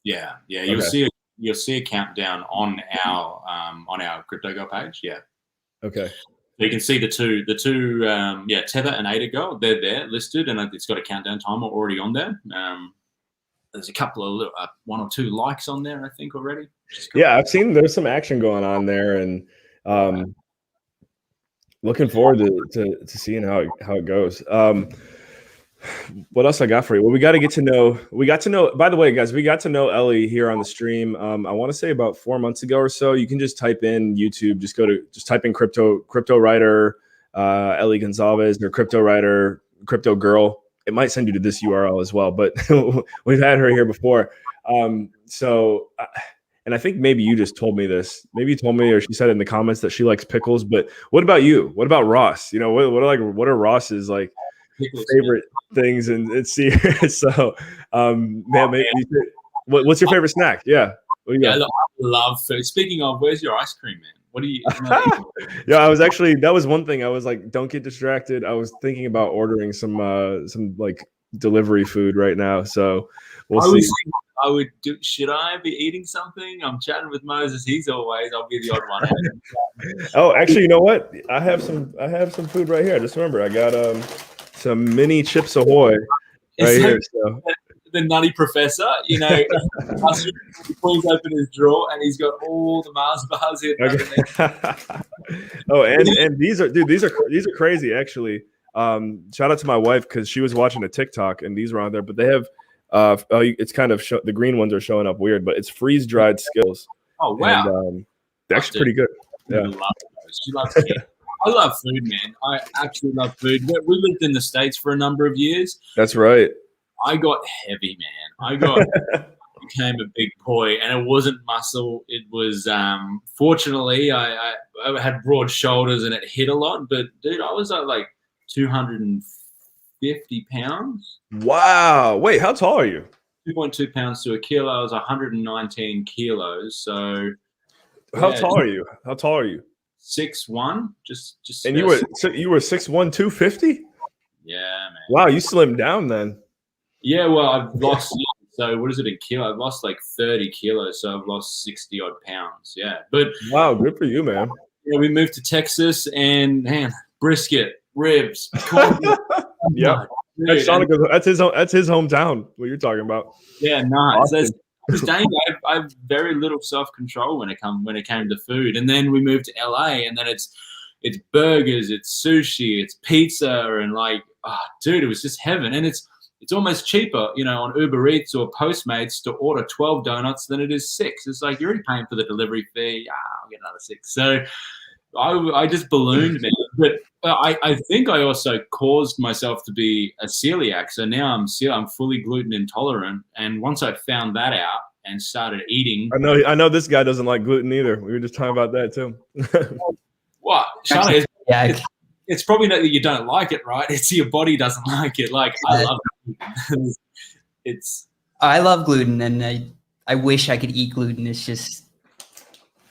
Yeah. Okay. You'll see a countdown on our CryptoGirl page. Yeah. Okay. So you can see the two Tether and Ada Girl. They're there listed, and it's got a countdown timer already on there. There's a couple of 1 or 2 likes on there, I think, already. Cool. Yeah, I've seen there's some action going on there, and looking forward to seeing how it goes. What else I got for you? Well, we got to know, by the way, guys, we got to know Ellie here on the stream. I want to say about 4 months ago or so. You can just type in YouTube, just type in CryptoWriter, Ellie Gonzalez, or CryptoWriter, CryptoGirl. It might send you to this URL as well, but we've had her here before. And I think maybe you just told me this. Maybe you told me, or she said in the comments that she likes pickles. But what about you? What about Ross? You know, what are Ross's like favorite things? And it's so, what's your favorite snack? Yeah. I love food. Speaking of, where's your ice cream, man? What do you? Yeah, that was one thing. I was like, don't get distracted. I was thinking about ordering some like delivery food right now. So we'll see. I would do. Should I be eating something? I'm chatting with Moses. I'll be the odd one out. Oh, actually, you know what? I have some food right here. Just remember, I got some mini Chips Ahoy right here. So. The Nutty Professor, you know, he pulls open his drawer and he's got all the Mars bars here. Okay. Oh, and these are crazy actually. Shout out to my wife because she was watching a TikTok and these were on there, but they have. It's kind of the green ones are showing up weird, but it's freeze dried Skittles. Oh wow, and, they're actually pretty good. Yeah, she loves it. I love food, man. I absolutely love food. We lived in the States for a number of years. That's right. I got heavy, man. Became a big boy, and it wasn't muscle. It was fortunately I had broad shoulders and it hit a lot. But dude, I was like 250 pounds. Wow. Wait, how tall are you? 2.2 pounds to a kilo. I was 119 kilos. So how tall are you? 6'1". Just. And you were 6'1", 250? Yeah, man. Wow, you slimmed down then. Yeah, well, I've lost. So what is it in kilo? I've lost like 30 kilos. So I've lost 60 odd pounds. Yeah, but wow, good for you, man. Yeah, we moved to Texas, and man, brisket, ribs, corn. Yeah. That's his hometown. What you're talking about? Yeah, nice. I have very little self-control when it came to food, and then we moved to LA, and then it's burgers, it's sushi, it's pizza, and like, dude, it was just heaven. And it's almost cheaper, you know, on Uber Eats or Postmates to order 12 donuts than it is 6. It's like you're already paying for the delivery fee. I'll get another 6. So I just ballooned, man. But I think I also caused myself to be a celiac. So now I'm fully gluten intolerant. And once I found that out and started eating, I know this guy doesn't like gluten either. We were just talking about that too. what, Charlie? Yeah, It's probably not that you don't like it, right? It's your body doesn't like it. Like I love gluten. I love gluten, and I wish I could eat gluten. It's just,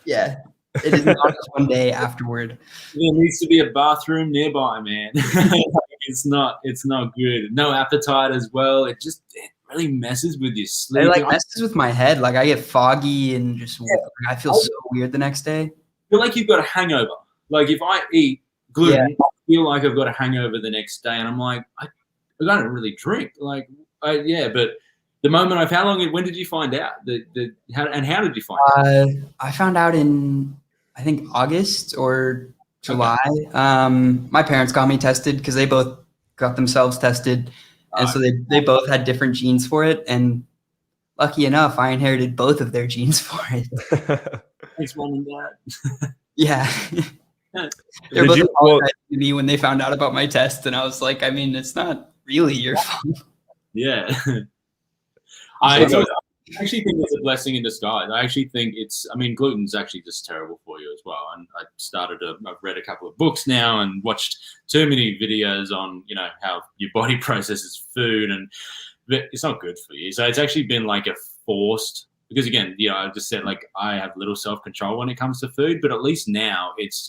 yeah, it is not just one day afterward. There needs to be a bathroom nearby, man. It's not good. No appetite as well. It really messes with your sleep. It like messes with my head. Like I get foggy and just I feel so weird the next day. I feel like you've got a hangover. Like if I eat gluten, I feel like I've got a hangover the next day, and I'm like, I don't really drink. Like, but the moment when did you find out? How did you find out? I found out in, I think, August or July. Okay. My parents got me tested because they both got themselves tested. And so they both had different genes for it. And lucky enough, I inherited both of their genes for it. Thanks, Mom and Dad. Yeah. They were both apologizing to me when they found out about my test. And I was like, I mean, it's not really your fault. Yeah. I actually think it's a blessing in disguise. I actually think gluten's actually just terrible for you as well. And I've read a couple of books now and watched too many videos on, how your body processes food, and it's not good for you. So it's actually been like a forced, because again, I just said, like, I have little self-control when it comes to food, but at least now it's,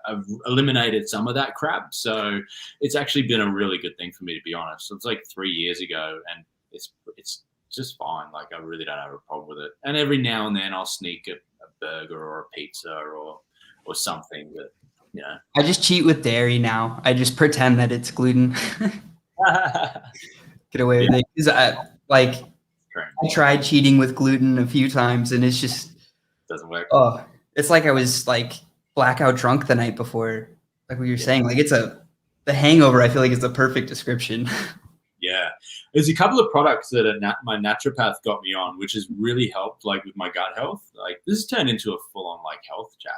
I've eliminated some of that crap. So it's actually been a really good thing for me, to be honest. So it's like 3 years ago, and it's just fine. Like, I really don't have a problem with it. And every now and then I'll sneak a burger or a pizza or something that, I just cheat with dairy now. I just pretend that it's gluten. Get away with it. 'Cause I tried cheating with gluten a few times, and it's just doesn't work. Oh, it's like I was like blackout drunk the night before. Like what you're saying, like the hangover, I feel like is the perfect description. Yeah. There's a couple of products that my naturopath got me on, which has really helped, like, with my gut health. Like, this has turned into a full-on, like, health chat.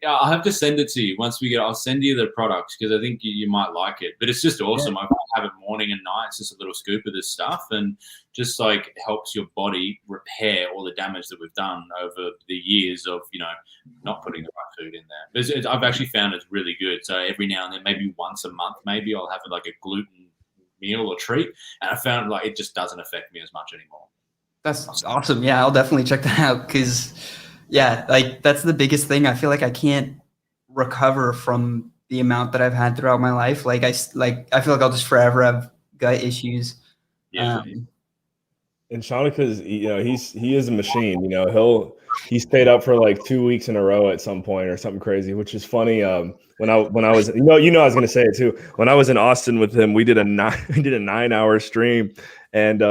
I'll have to send it to you once I'll send you the products, because I think you might like it. But it's just awesome. Yeah. I have it morning and night. It's just a little scoop of this stuff, and just like helps your body repair all the damage that we've done over the years of, not putting the right food in there. I've actually found it's really good. So every now and then, maybe once a month, maybe I'll have like a gluten meal or treat, and I found like it just doesn't affect me as much anymore. That's awesome. Yeah, I'll definitely check that out, because like that's the biggest thing. I feel like I can't recover from the amount that I've had throughout my life. Like I feel like I'll just forever have gut issues. Yeah. And Shauna's, he is a machine. He stayed up for like 2 weeks in a row at some point or something crazy, which is funny. When I was, I was going to say it too. When I was in Austin with him, we did a 9-hour stream, and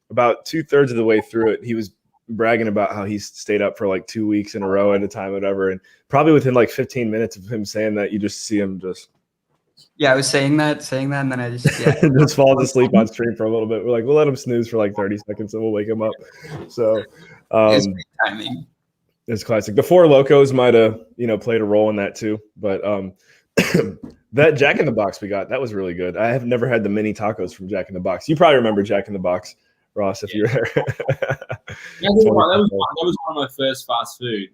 about 2/3 of the way through it, he was bragging about how he stayed up for like 2 weeks in a row at a time, whatever. And probably within like 15 minutes of him saying that, you just see him just. Yeah, I was saying that, and then I just just falls asleep on stream for a little bit. We're like, we'll let him snooze for like 30 seconds, and we'll wake him up. So it's great timing. It's classic. The Four Locos might have, played a role in that too. But that Jack in the Box we got, that was really good. I have never had the mini tacos from Jack in the Box. You probably remember Jack in the Box, Ross, if you're there. That was one of my first fast food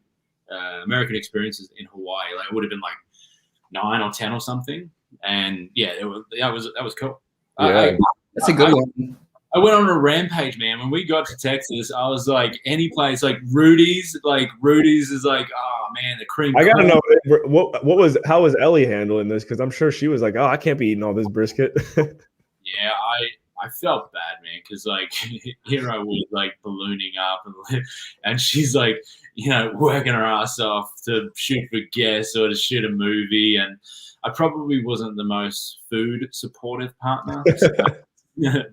American experiences in Hawaii. Like, it would have been like 9 or 10 or something. And yeah, that was cool. Yeah. That's a good one. I went on a rampage, man. When we got to Texas, I was like, any place, like Rudy's is like, oh man, the cream. I gotta know how was Ellie handling this? Because I'm sure she was like, oh, I can't be eating all this brisket. Yeah, I felt bad, man, because like here I was like ballooning up, and she's like, working her ass off to shoot for guests or to shoot a movie, and I probably wasn't the most food supportive partner.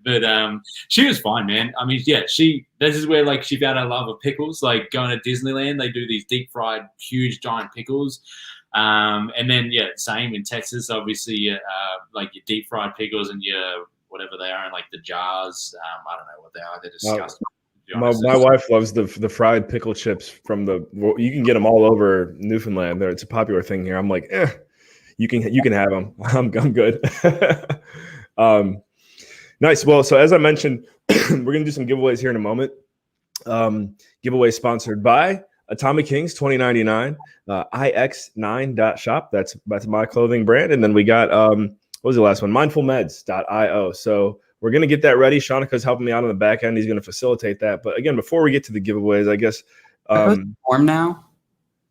But she was fine, man. I mean, yeah, this is where like she found her love of pickles. Like going to Disneyland, they do these deep fried, huge, giant pickles. And then same in Texas. Obviously, like your deep fried pickles and your whatever they are in like the jars. I don't know what they are. They're disgusting. My wife loves the fried pickle chips from you can get them all over Newfoundland. It's a popular thing here. I'm like, you can have them. I'm good. Nice. Well, so as I mentioned, we're gonna do some giveaways here in a moment. Giveaway sponsored by Atomic Kings 2099, ix9.shop. That's my clothing brand. And then we got what was the last one? mindfulmeds.io. So we're gonna get that ready. Shaunika's helping me out on the back end. He's gonna facilitate that. But again, before we get to the giveaways, I guess form now.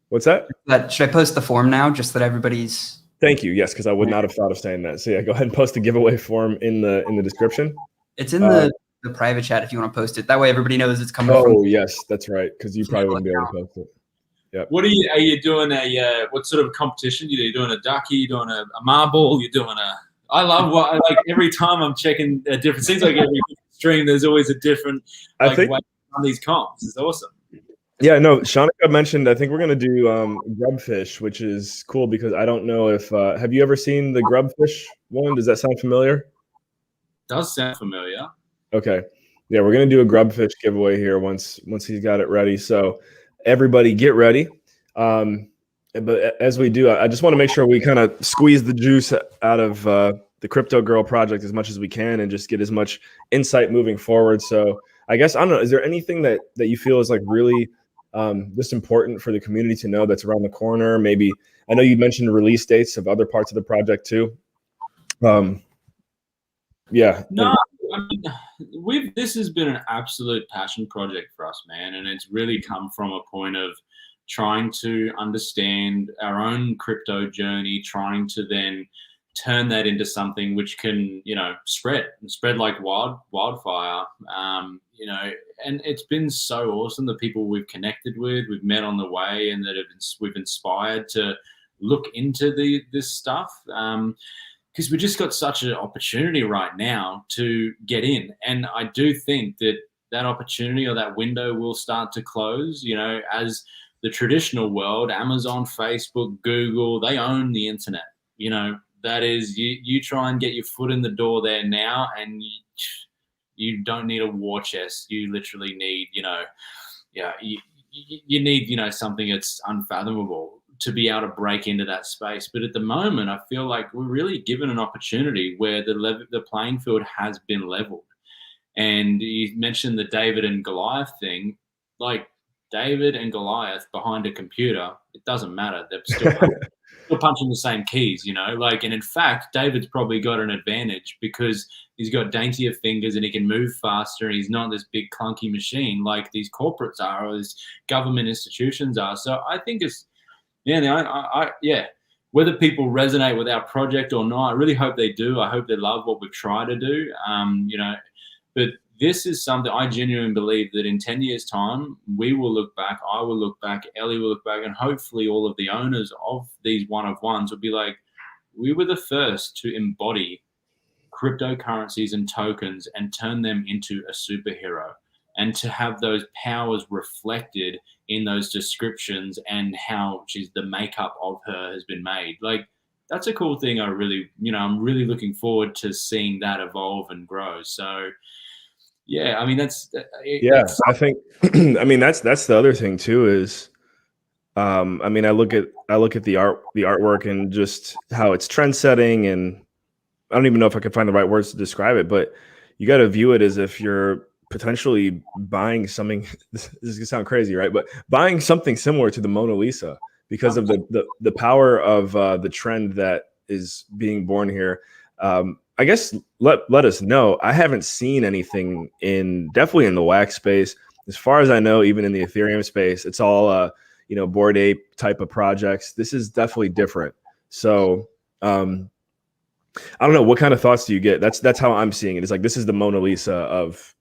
What's that? Should I post the form now just that everybody's Thank you. Yes, because I would not have thought of saying that. So yeah, go ahead and post the giveaway form in the description. It's in the private chat if you want to post it. That way everybody knows it's coming from. Oh yes, that's right. Because you probably wouldn't be able to post it. Yep. What are you doing what sort of competition? Are you doing a ducky? You doing a marble? You're doing I love every time I'm checking a different. Seems like every stream there's always a different way on these comps. It's awesome. Yeah, no, Shaunika mentioned, I think we're going to do grubfish, which is cool because I don't know if, have you ever seen the grubfish one? Does that sound familiar? Does sound familiar. Okay. Yeah, we're going to do a grubfish giveaway here once he's got it ready. So everybody get ready. But as we do, I just want to make sure we kind of squeeze the juice out of the CryptoGirl project as much as we can and just get as much insight moving forward. So I guess, I don't know, is there anything that you feel is like really just important for the community to know that's around the corner? Maybe, I know you mentioned release dates of other parts of the project too. Yeah. No, I mean, this has been an absolute passion project for us, man. And it's really come from a point of trying to understand our own crypto journey, trying to then turn that into something which can, spread like wildfire. And it's been so awesome. The people we've connected with, we've met on the way, and that we've inspired to look into this stuff. Because we just got such an opportunity right now to get in. And I do think that opportunity or that window will start to close, as the traditional world, Amazon, Facebook, Google, they own the internet. That is, you try and get your foot in the door there now, and you don't need a war chest. You literally need, you need, something that's unfathomable to be able to break into that space. But at the moment, I feel like we're really given an opportunity where the playing field has been leveled. And you mentioned the David and Goliath thing. Like, David and Goliath behind a computer, it doesn't matter. They're still punching the same keys, and in fact, David's probably got an advantage because he's got daintier fingers and he can move faster, and he's not this big clunky machine like these corporates are or these government institutions are. So I think it's, whether people resonate with our project or not, I really hope they do. I hope they love what we've tried to do. But this is something I genuinely believe that in 10 years' time, we will look back, I will look back, Ellie will look back, and hopefully all of the owners of these one-of-ones will be like, we were the first to embody cryptocurrencies and tokens and turn them into a superhero, and to have those powers reflected in those descriptions and how the makeup of her has been made. Like, that's a cool thing. I'm really looking forward to seeing that evolve and grow. So, yeah, I mean, I think, I mean, that's the other thing too is, I look at the artwork and just how it's trend setting, and I don't even know if I can find the right words to describe it, but you got to view it as if you're potentially buying something. This is gonna sound crazy, right? But buying something similar to the Mona Lisa because of the power of the trend that is being born here. I guess let us know. I haven't seen anything definitely in the wax space. As far as I know, even in the Ethereum space, it's all Bored Ape type of projects. This is definitely different. So I don't know, what kind of thoughts do you get? That's how I'm seeing it. It's like this is the Mona Lisa of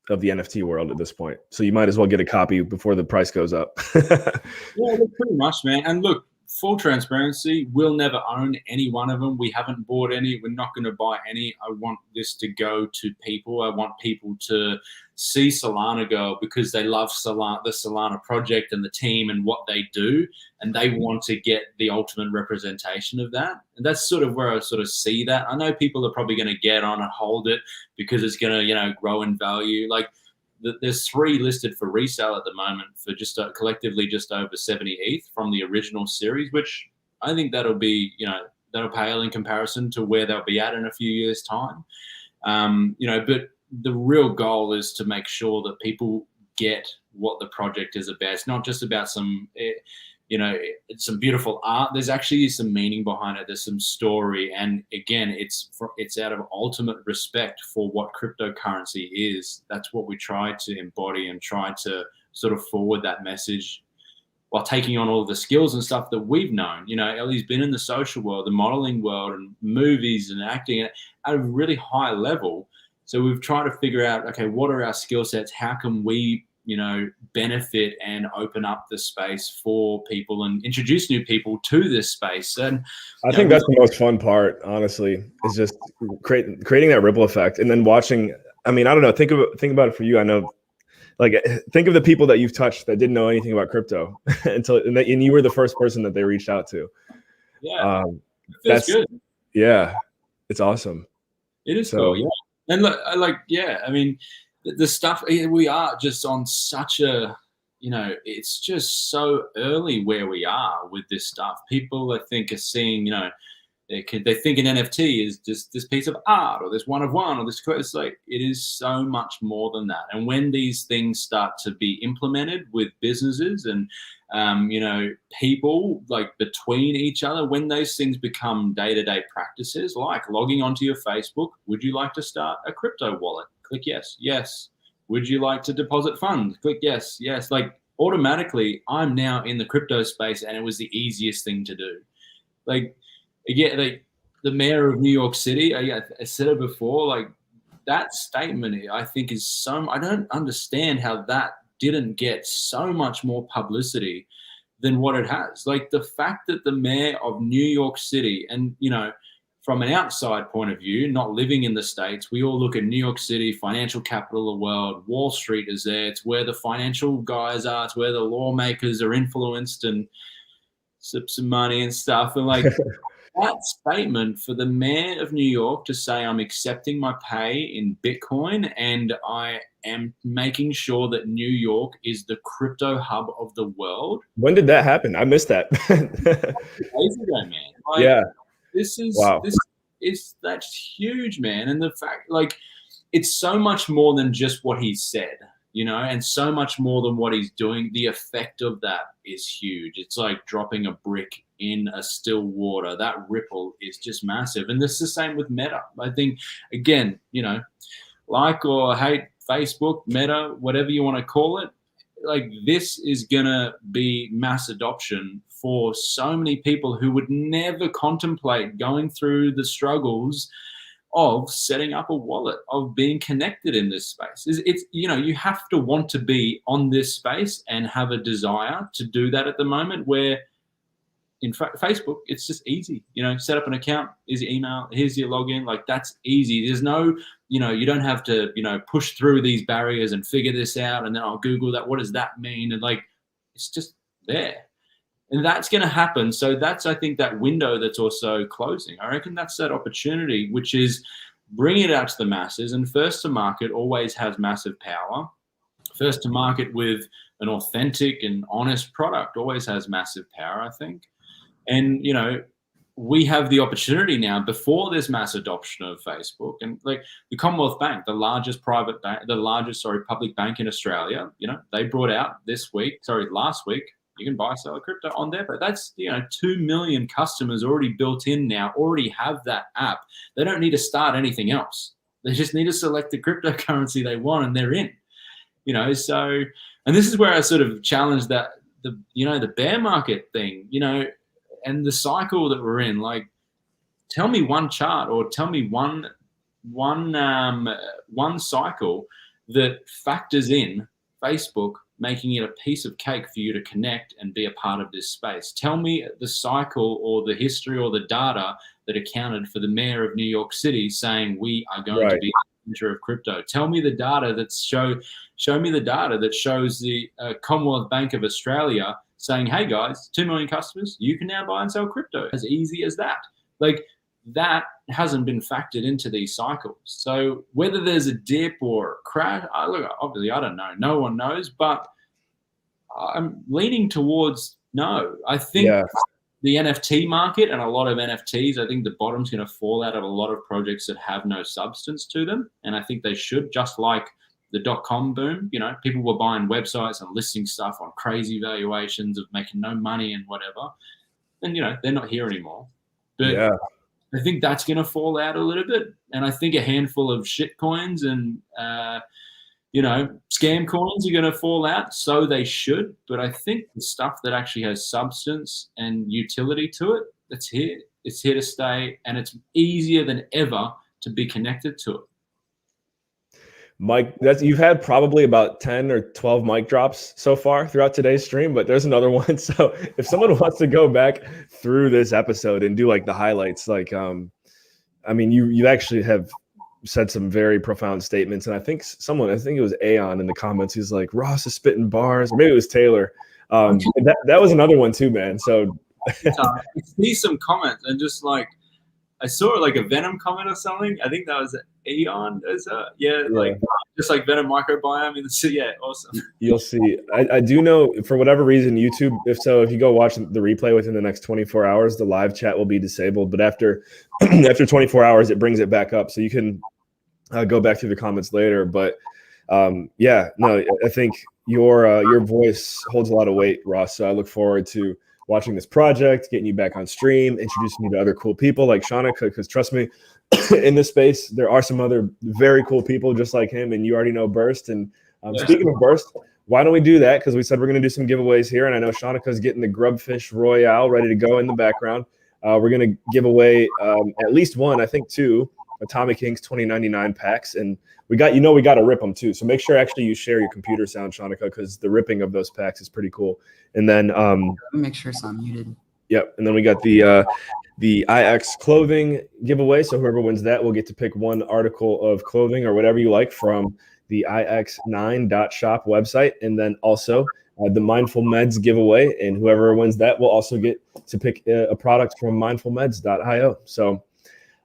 the NFT world at this point. So you might as well get a copy before the price goes up. Yeah, pretty much, man. And look, full transparency, we'll never own any one of them. We haven't bought any. We're not going to buy any. I want this to go to people. I want people to see Solana Girl because they love the Solana project and the team and what they do, and they want to get the ultimate representation of that. And that's sort of where I sort of see that. I know people are probably going to get on and hold it because it's going to, grow in value. Like, there's 3 listed for resale at the moment for just collectively just over 70 ETH from the original series, which I think that'll be, that'll pale in comparison to where they'll be at in a few years' time. But the real goal is to make sure that people get what the project is about. It's not just about some, it's some beautiful art. There's actually some meaning behind it. There's some story. And again, it's out of ultimate respect for what cryptocurrency is. That's what we try to embody and try to sort of forward that message while taking on all the skills and stuff that we've known. Ellie's been in the social world, the modeling world, and movies and acting at a really high level. So we've tried to figure out, okay, what are our skill sets? How can we, benefit and open up the space for people and introduce new people to this space? And I think that's the most fun part, honestly, is just creating that ripple effect, and then watching. I mean, I don't know. Think about it for you. I know, like, think of the people that you've touched that didn't know anything about crypto and you were the first person that they reached out to. Yeah, that's good. Yeah, it's awesome. It is cool. Yeah, and I mean, the stuff, we are just on such a, it's just so early where we are with this stuff. People, I think, are seeing, they think an NFT is just this piece of art or this one of one or this. It's like, it is so much more than that. And when these things start to be implemented with businesses and, people, like, between each other, when those things become day-to-day practices, like logging onto your Facebook, would you like to start a crypto wallet? Click yes, yes. Would you like to deposit funds? Click yes, yes. Like, automatically, I'm now in the crypto space, and it was the easiest thing to do. Like, again, like, the mayor of New York City, I said it before, like, that statement, I think, is so, I don't understand how that didn't get so much more publicity than what it has. Like, the fact that the mayor of New York City, and, from an outside point of view, not living in the States, we all look at New York City, financial capital of the world. Wall Street is there. It's where the financial guys are. It's where the lawmakers are influenced and sip some money and stuff. And, like, that statement for the mayor of New York to say, I'm accepting my pay in Bitcoin and I am making sure that New York is the crypto hub of the world. When did that happen? I missed that. Days ago, man. Like, yeah. Wow. That's huge, man. And the fact, like, it's so much more than just what he said, and so much more than what he's doing. The effect of that is huge. It's like dropping a brick in a still water. That ripple is just massive. And this is the same with Meta. I think, again, like or hate Facebook, Meta, whatever you want to call it, like, this is gonna be mass adoption for so many people who would never contemplate going through the struggles of setting up a wallet, of being connected in this space. It's you have to want to be on this space and have a desire to do that at the moment, where in Facebook, it's just easy. Set up an account, here's your email, here's your login. Like, that's easy. There's no, you don't have to, push through these barriers and figure this out. And then I'll Google that. What does that mean? And, like, it's just there. And that's going to happen. So that's, I think, that window that's also closing. I reckon that's that opportunity, which is bringing it out to the masses. And first to market always has massive power. First to market with an authentic and honest product always has massive power, I think. And, we have the opportunity now, before this mass adoption of Facebook, and, like, the Commonwealth Bank, the largest public bank in Australia, they brought out last week, you can buy, sell a crypto on there. But that's, 2 million customers already built in now, already have that app. They don't need to start anything else. They just need to select the cryptocurrency they want and they're in. So, and this is where I sort of challenge that, the bear market thing, and the cycle that we're in. Like, tell me one chart, or tell me one cycle that factors in Facebook making it a piece of cake for you to connect and be a part of this space. Tell me the cycle or the history or the data that accounted for the mayor of New York City saying we are going to be the center of crypto. Tell me the data that show me the data that shows the Commonwealth Bank of Australia saying, hey guys, 2 million customers, you can now buy and sell crypto. As easy as that. Like, that hasn't been factored into these cycles. So whether there's a dip or a crash, look, obviously I don't know. No one knows, but I'm leaning towards no. I think the NFT market and a lot of NFTs, I think the bottom's going to fall out of a lot of projects that have no substance to them. And I think they should, just like the .com boom. You know, people were buying websites and listing stuff on crazy valuations of making no money and whatever. And, you know, they're not here anymore. But I think that's going to fall out a little bit. And I think a handful of shit coins and, you know, scam coins are going to fall out. So they should. But I think the stuff that actually has substance and utility to it, it's here. It's here to stay. And it's easier than ever to be connected to it. Mike, you've had probably about 10 or 12 mic drops so far throughout today's stream, but there's another one. So if someone wants to go back through this episode and do like the highlights, like, I mean, you actually have said some very profound statements. And I think it was Aeon in the comments, he's like, Ross is spitting bars, or maybe it was Taylor. That was another one too, man. So I see some comments and just like, I saw like a Venom comment or something. I think that was Aeon. Like just like Venom microbiome. Yeah, awesome. You'll see. I do know for whatever reason, YouTube, if you go watch the replay within the next 24 hours, the live chat will be disabled. But after 24 hours, it brings it back up. So you can go back through the comments later. But I think your voice holds a lot of weight, Ross. So I look forward to watching this project, getting you back on stream, introducing you to other cool people like Shanika, because trust me, in this space, there are some other very cool people just like him, and you already know Burst. And speaking of Burst, why don't we do that? Because we said we're going to do some giveaways here, and I know Shanika's getting the Grubfish Royale ready to go in the background. We're going to give away at least one, I think two, Atomic Inks 2099 packs, and we got to rip them too. So make sure actually you share your computer sound, Shanika, because the ripping of those packs is pretty cool. And then make sure it's unmuted. Yep. And then we got the IX clothing giveaway. So whoever wins that will get to pick one article of clothing or whatever you like from the ix9.shop website. And then also the Mindful Meds giveaway. And whoever wins that will also get to pick a product from mindfulmeds.io. So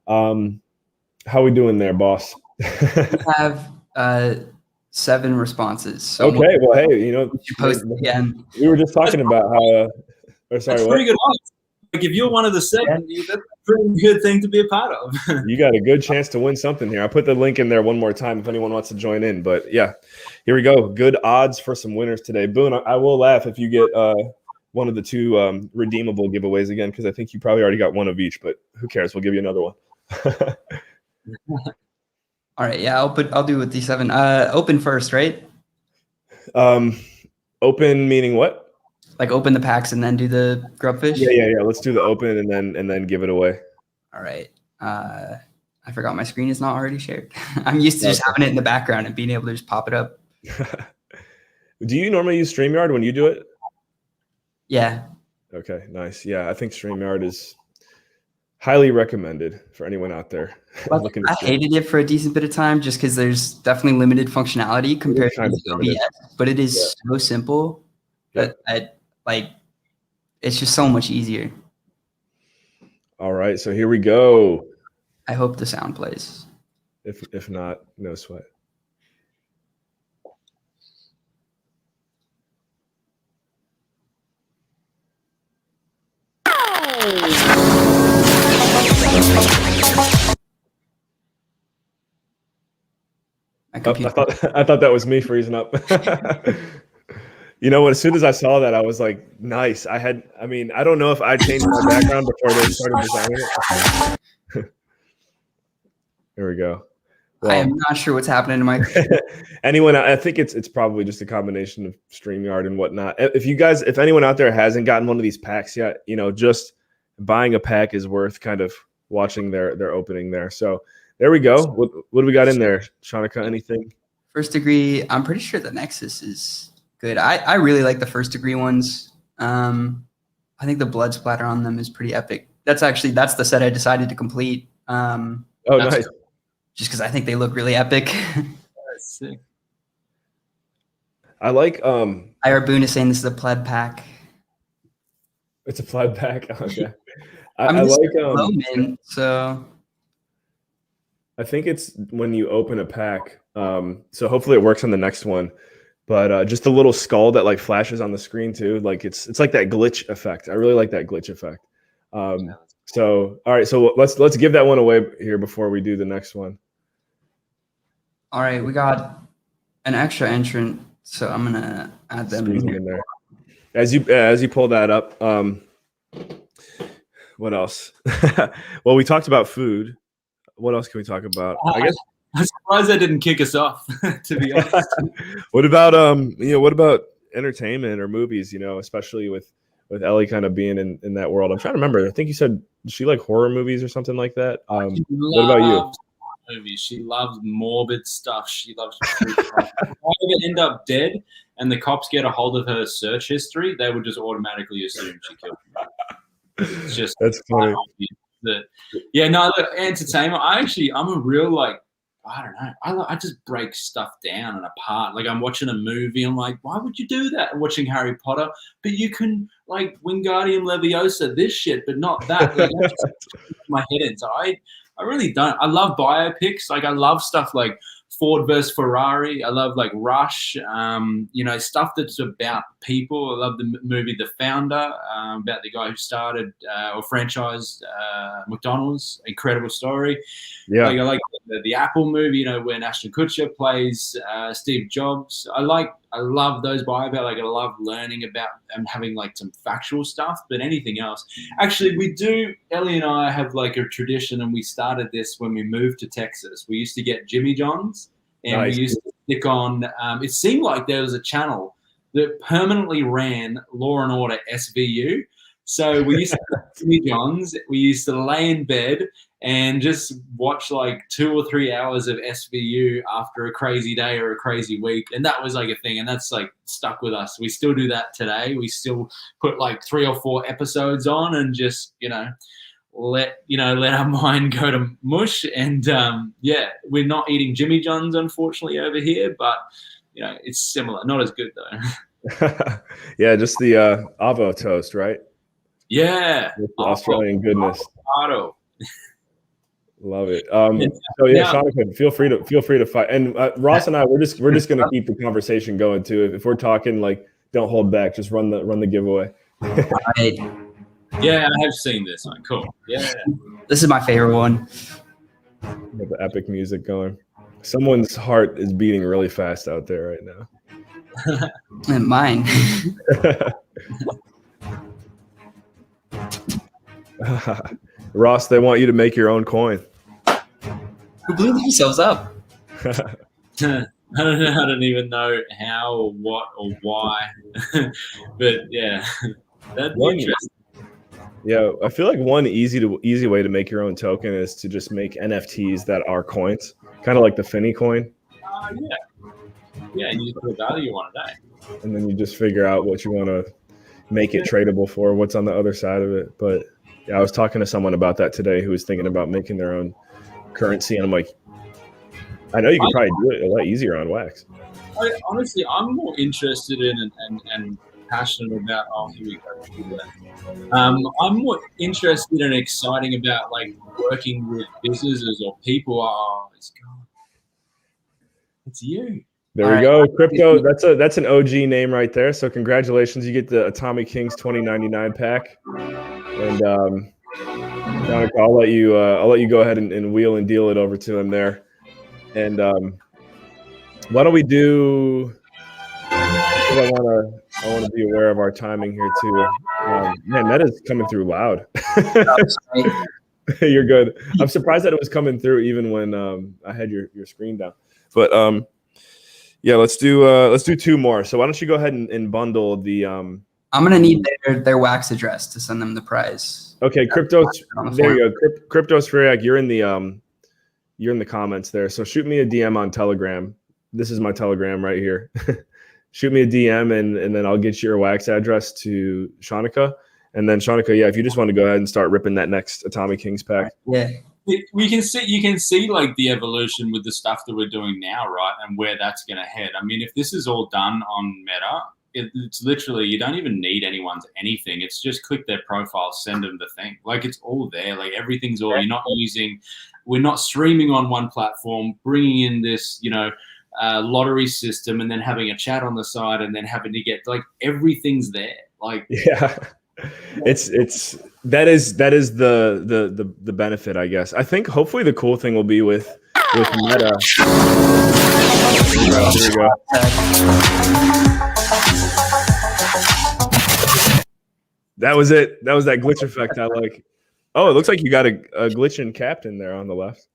how we doing there, boss? We have 7 responses. So okay, well, hey, you post again. We were just talking about how. That's pretty good. Like if you're one of the 7, that's a pretty good thing to be a part of. You got a good chance to win something here. I'll put the link in there one more time if anyone wants to join in. But yeah, here we go. Good odds for some winners today. Boone, I will laugh if you get one of the 2 redeemable giveaways again, because I think you probably already got one of each. But who cares? We'll give you another one. All right, yeah, I'll do with these 7. Open first, right? Open meaning what? Like open the packs and then do the Grubfish? Yeah. Let's do the open and then give it away. All right. I forgot my screen is not already shared. I'm used to just having it in the background and being able to just pop it up. Do you normally use StreamYard when you do it? Yeah. Okay, nice. Yeah, I think StreamYard is highly recommended for anyone out there. I hated it for a decent bit of time just because there's definitely limited functionality compared to OBS, but it is so simple that it's just so much easier. All right, so here we go. I hope the sound plays. If not, no sweat. I thought that was me freezing up. You know what? As soon as I saw that, I was like, nice. I don't know if I changed my background before they started designing it. There we go. Well, I am not sure what's happening to my anyone. I think it's probably just a combination of StreamYard and whatnot. If anyone out there hasn't gotten one of these packs yet, just buying a pack is worth kind of watching their opening there. So there we go. What do we got in there, Shanika? Anything? First degree. I'm pretty sure the Nexus is good. I really like the first degree ones. I think the blood splatter on them is pretty epic. That's the set I decided to complete. Nice. Just because I think they look really epic. That's sick. I like IR Boone is saying this is a plaid pack. It's a plaid pack. Okay. I mean, I this like is low mint, so I think it's when you open a pack. So hopefully it works on the next one. But just the little skull that like flashes on the screen too, like it's like that glitch effect. I really like that glitch effect. So all right, so let's give that one away here before we do the next one. all right, we got an extra entrant, so I'm gonna add them Squeeze in them here. in there. As you pull that up, what else? Well, we talked about food. What else can we talk about? I guess I'm surprised they didn't kick us off, to be honest. what about what about entertainment or movies, especially with Ellie kind of being in that world. I'm trying to remember. I think you said she like horror movies or something like that. What about you? Movies. She loves morbid stuff. She loves true crime. If I ever end up dead and the cops get a hold of her search history, they would just automatically assume she killed me. It's just That's funny. Yeah, no, look, entertainment. I'm a real like, I don't know. I just break stuff down and apart. Like I'm watching a movie. I'm like, why would you do that? I'm watching Harry Potter, but you can like Wingardium Leviosa this shit, but not that. Like that's just my head in. So I really don't. I love biopics. Like I love stuff like Ford versus Ferrari. I love like Rush. Stuff that's about people. I love the movie The Founder, about the guy who started or franchised McDonald's. Incredible story. Yeah. Like I like the Apple movie, where Ashton Kutcher plays Steve Jobs. I love those biopics. Like I love learning about and having like some factual stuff, but anything else. Actually, Ellie and I have like a tradition, and we started this when we moved to Texas. We used to get Jimmy John's, and Nice. we used to stick on. It seemed like there was a channel that permanently ran Law and Order SVU. So we used to get Jimmy John's. We used to lay in bed and just watch like 2 or 3 hours of SVU after a crazy day or a crazy week. And that was like a thing. And that's like stuck with us. We still do that today. We still put like 3 or 4 episodes on and just, let our mind go to mush. And we're not eating Jimmy John's, unfortunately, over here, but it's similar. Not as good though. Yeah, just the Avo toast, right? Yeah. Australian goodness. Avocado. Love it. So yeah, Shanika, feel free to fight. And Ross and I, we're just gonna keep the conversation going too. If we're talking, like, don't hold back. Just run the giveaway. Right. Yeah, I have seen this one. Cool. Yeah. This is my favorite one. With the epic music going. Someone's heart is beating really fast out there right now. And mine. Ross, they want you to make your own coin. Who blew themselves up? I don't even know how or what or why, but yeah, that'd be interesting. Yeah, I feel like one easy way to make your own token is to just make NFTs that are coins, kind of like the Finny coin. Yeah, and you just put a value on it, and then you just figure out what you want to make it tradable for, what's on the other side of it. But yeah, I was talking to someone about that today who was thinking about making their own currency, and I'm like, I know you could probably do it a lot easier on Wax. Honestly, I'm more interested in and passionate about. Oh, here we go. I'm more interested and exciting about like working with businesses or people. Oh, it's gone. It's you. There we go. Crypto. That's an OG name right there. So congratulations, you get the Atomic Kings 2099 pack. And Monica, I'll let you go ahead and wheel and deal it over to him there. And why don't we do? I want to be aware of our timing here too. Man, that is coming through loud. You're good. I'm surprised that it was coming through even when I had your screen down. But yeah, let's do 2 more. So why don't you go ahead and bundle the I'm gonna need their Wax address to send them the prize. Okay, Cryptos. There you go. Cryptos Freyak, you're in the comments there. So shoot me a DM on Telegram. This is my Telegram right here. Shoot me a DM and then I'll get your Wax address to Shanika. And then Shanika, yeah, if you just want to go ahead and start ripping that next Atomic Kings pack. Yeah. You can see like the evolution with the stuff that we're doing now, right? And where that's going to head. I mean, if this is all done on Meta, it's literally, you don't even need anyone's anything. It's just click their profile, send them the thing. Like, it's all there. Like, everything's all, we're not streaming on one platform, bringing in this, lottery system and then having a chat on the side and then having to get, like, everything's there. Like, yeah, that is the benefit, I guess. I think hopefully the cool thing will be with Meta. Here we go. That was it. That was that glitch effect I like. Oh, it looks like you got a glitching captain there on the left.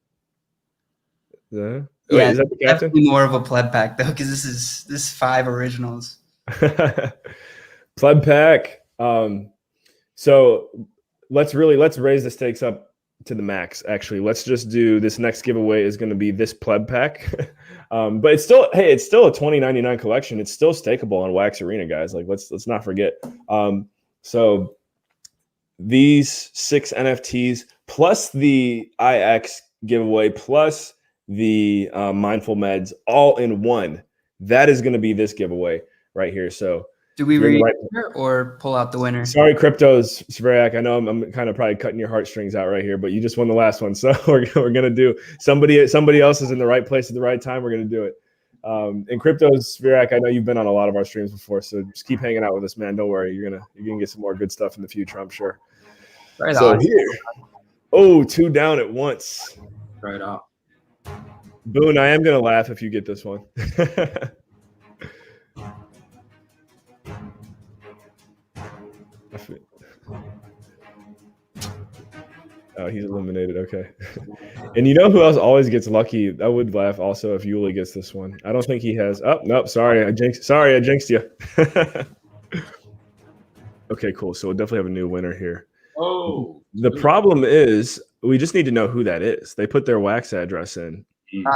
Wait, is that the captain? Definitely more of a pleb pack though, because this is 5 originals. Pleb pack. So let's raise the stakes up to the max. Actually, let's just do this next giveaway is going to be this pleb pack. But it's still a 2099 collection. It's still stakeable on Wax Arena, guys. Like, let's not forget. So these 6 NFTs plus the IX giveaway plus the mindful meds all in one. That is going to be this giveaway right here. So do we read or pull out the winner? Sorry, Cryptos, Sveriak. I know I'm kind of probably cutting your heartstrings out right here, but you just won the last one. So we're going to do somebody else is in the right place at the right time. We're going to do it. And Cryptos, Sveriak, I know you've been on a lot of our streams before, so just keep hanging out with us, man. Don't worry. You're gonna get some more good stuff in the future, I'm sure. Right so on. Here. Oh, 2 down at once. Right on. Boone, I am going to laugh if you get this one. Oh, he's eliminated. Okay. And you know who else always gets lucky? I would laugh also if Yuli gets this one. I don't think he has. Oh, nope. Sorry. I jinxed you. Okay, cool. So we'll definitely have a new winner here. Oh. The problem is we just need to know who that is. They put their Wax address in.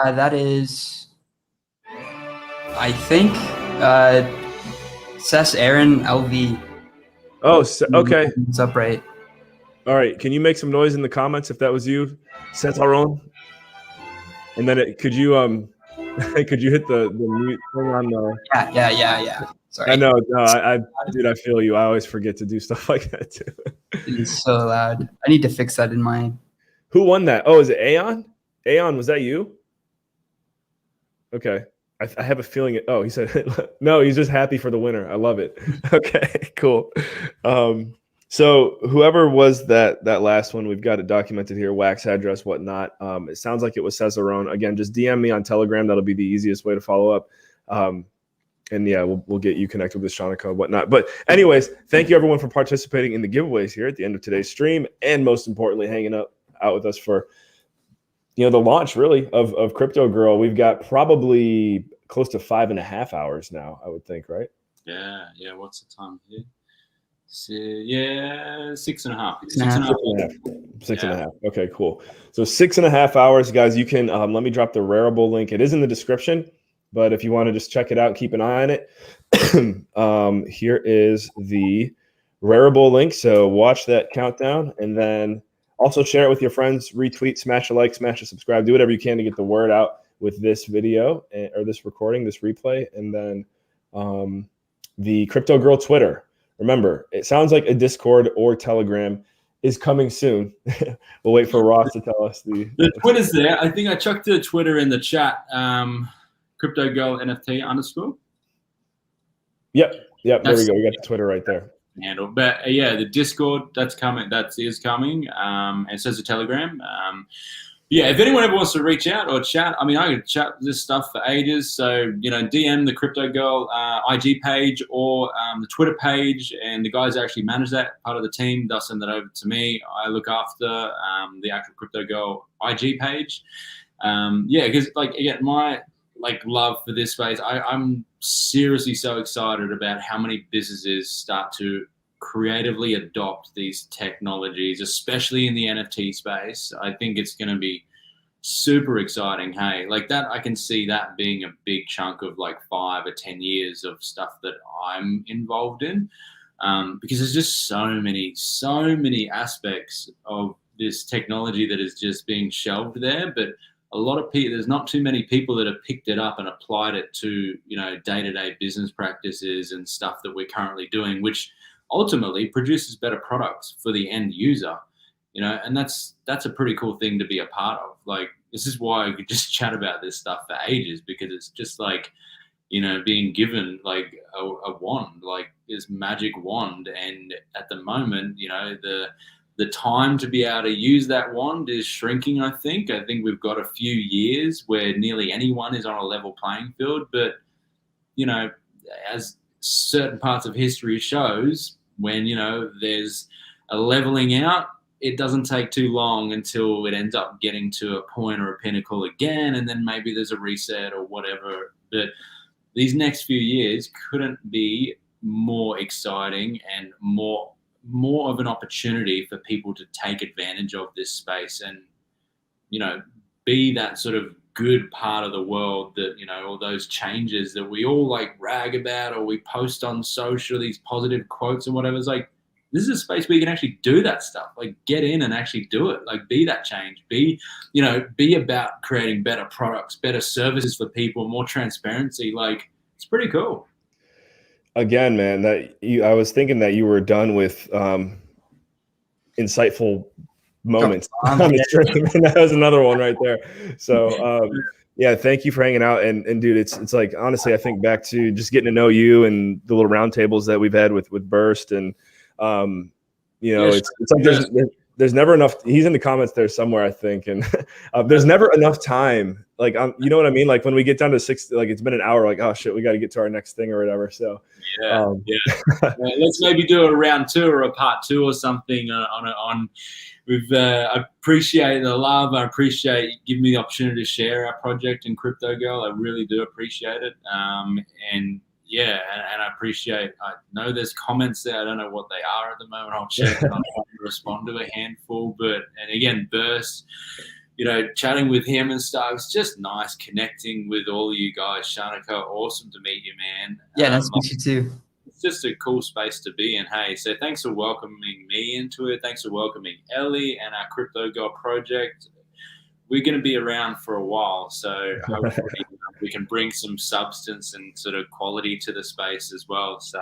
That is, I think, Cess Aaron LV. Oh, okay. It's upright. All right. Can you make some noise in the comments if that was you, Cess Aaron? And then could you could you hit the mute thing on the? Yeah. Sorry. I know. No, dude, I feel you. I always forget to do stuff like that too. It's so loud. I need to fix that in mine. Who won that? Oh, is it Aeon? Aeon, was that you? Okay. I have a feeling it. Oh, he said no. He's just happy for the winner. I love it. Okay, cool. So whoever was that last one, we've got it documented here. Wax address, whatnot. It sounds like it was Cesarone. Again, just DM me on Telegram. That'll be the easiest way to follow up. And yeah, we'll get you connected with Shanika, whatnot. But anyways, thank you everyone for participating in the giveaways here at the end of today's stream, and most importantly, hanging out with us for the launch really of CryptoGirl. We've got probably close to 5.5 hours now, I would think, right? Yeah. What's the time here? 6.5. 6.5. Okay, cool. So 6.5 hours, guys. You can let me drop the Rarible link. It is in the description, but if you want to just check it out, keep an eye on it. Here is the Rarible link. So watch that countdown, and then also share it with your friends. Retweet, smash a like, smash a subscribe. Do whatever you can to get the word out with this video or this recording, this replay, and then the CryptoGirl Twitter. Remember, it sounds like a Discord or Telegram is coming soon. We'll wait for Ross to tell us the Twitter's there. I think I chucked the Twitter in the chat. CryptoGirl NFT _. There we go. We got the Twitter right there. Handle, but yeah, the Discord that's coming. That is coming. And so is the Telegram. Yeah, if anyone ever wants to reach out or chat, I mean, I could chat this stuff for ages. So, DM the CryptoGirl IG page or the Twitter page, and the guys actually manage that part of the team. They'll send that over to me. I look after the actual CryptoGirl IG page. Because my love for this space, I'm seriously so excited about how many businesses start to creatively adopt these technologies, especially in the NFT space. I think it's going to be super exciting. Hey, I can see that being a big chunk of 5 or 10 years of stuff that I'm involved in, because there's just so many aspects of this technology that is just being shelved there. But a lot of people, there's not too many people that have picked it up and applied it to, you know, day-to-day business practices and stuff that we're currently doing, which ultimately produces better products for the end user, you know, and that's a pretty cool thing to be a part of. Like, this is why I could just chat about this stuff for ages, because it's just like, you know, being given like a wand, like this magic wand. And at the moment, you know, the time to be able to use that wand is shrinking, I think. I think we've got a few years where nearly anyone is on a level playing field. But, you know, as certain parts of history shows, when, you know, there's a leveling out, it doesn't take too long until it ends up getting to a point or a pinnacle again, and then maybe there's a reset or whatever. But these next few years couldn't be more exciting and more of an opportunity for people to take advantage of this space and, you know, be that sort of good part of the world that, you know, all those changes that we all like rag about or we post on social, these positive quotes or whatever. It's like, this is a space where you can actually do that stuff, like get in and actually do it, like be that change, be about creating better products, better services for people, more transparency. Like, it's pretty cool. Again, man, I was thinking that you were done with insightful moments on the stream, and that was another one right there. So yeah, thank you for hanging out. And dude, it's like, honestly, I think back to just getting to know you and the little roundtables that we've had with Burst, and you know, it's like there's never enough. He's in the comments there somewhere, I think, and there's never enough time. Like, you know what I mean? Like when we get down to 6, like it's been an hour, like, oh shit, we got to get to our next thing or whatever. So yeah. Let's maybe do a round 2 or a part 2 or something on. I appreciate the love. I appreciate you giving me the opportunity to share our project in CryptoGirl. I really do appreciate it. And yeah, and I appreciate, I know there's comments there. I don't know what they are at the moment. I'll check and I'll try to respond to a handful. And again, Burst, you know, chatting with him and stuff, it's just nice connecting with all of you guys. Shanaka, awesome to meet you, man. Yeah, nice to meet you too. It's just a cool space to be in. Hey, so thanks for welcoming me into it. Thanks for welcoming Ellie and our CryptoGirl project. We're going to be around for a while, so hopefully we can bring some substance and sort of quality to the space as well. So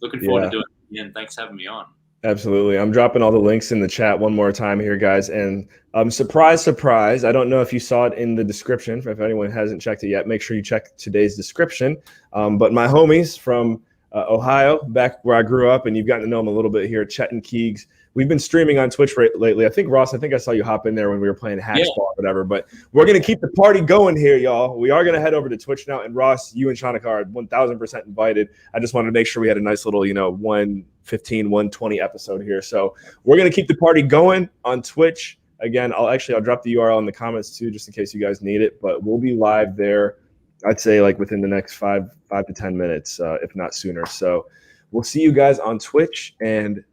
looking forward to doing it again. Thanks for having me on. Absolutely. I'm dropping all the links in the chat one more time here, guys. And surprise, surprise, I don't know if you saw it in the description. If anyone hasn't checked it yet, make sure you check today's description. But my homies from Ohio, back where I grew up, and you've gotten to know them a little bit here, Chet and Keegs. We've been streaming on Twitch lately. I think, Ross, I saw you hop in there when we were playing Hatchball or whatever. But we're going to keep the party going here, y'all. We are going to head over to Twitch now. And Ross, you and Shanaka are 1,000% invited. I just wanted to make sure we had a nice little, you know, 115, 120 episode here. So we're going to keep the party going on Twitch. Again, I'll drop the URL in the comments too, just in case you guys need it. But we'll be live there, I'd say, like within the next 5 to 10 minutes, if not sooner. So we'll see you guys on Twitch. And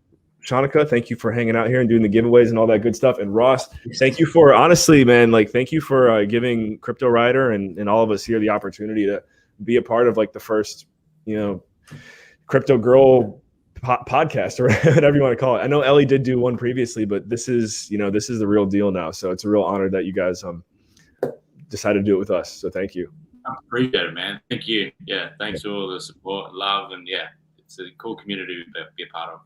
Shanaka, thank you for hanging out here and doing the giveaways and all that good stuff. And Ross, thank you for, honestly, man, like, thank you for giving Cryptowriter and all of us here the opportunity to be a part of like the first, you know, CryptoGirl podcast or whatever you want to call it. I know Ellie did do one previously, but this is, you know, this is the real deal now. So it's a real honor that you guys decided to do it with us. So thank you. I appreciate it, man. Thank you. Yeah, thanks for all the support, love, and yeah, it's a cool community to be a part of.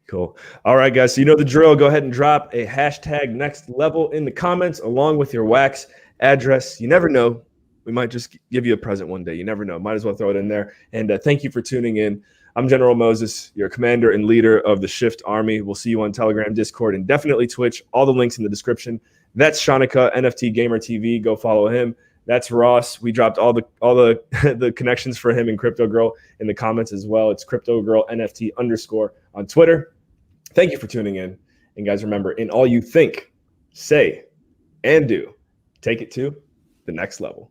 Cool. All right, guys. So you know the drill. Go ahead and drop a hashtag next level in the comments along with your wax address. You never know. We might just give you a present one day. You never know. Might as well throw it in there. And thank you for tuning in. I'm General Moses, your commander and leader of the Shift Army. We'll see you on Telegram, Discord, and definitely Twitch. All the links in the description. That's Shanaka, NFT Gamer TV. Go follow him. That's Ross. We dropped all the the connections for him and CryptoGirl in the comments as well. It's CryptoGirl NFT _ on Twitter. Thank you for tuning in. And guys, remember, in all you think, say, and do, take it to the next level.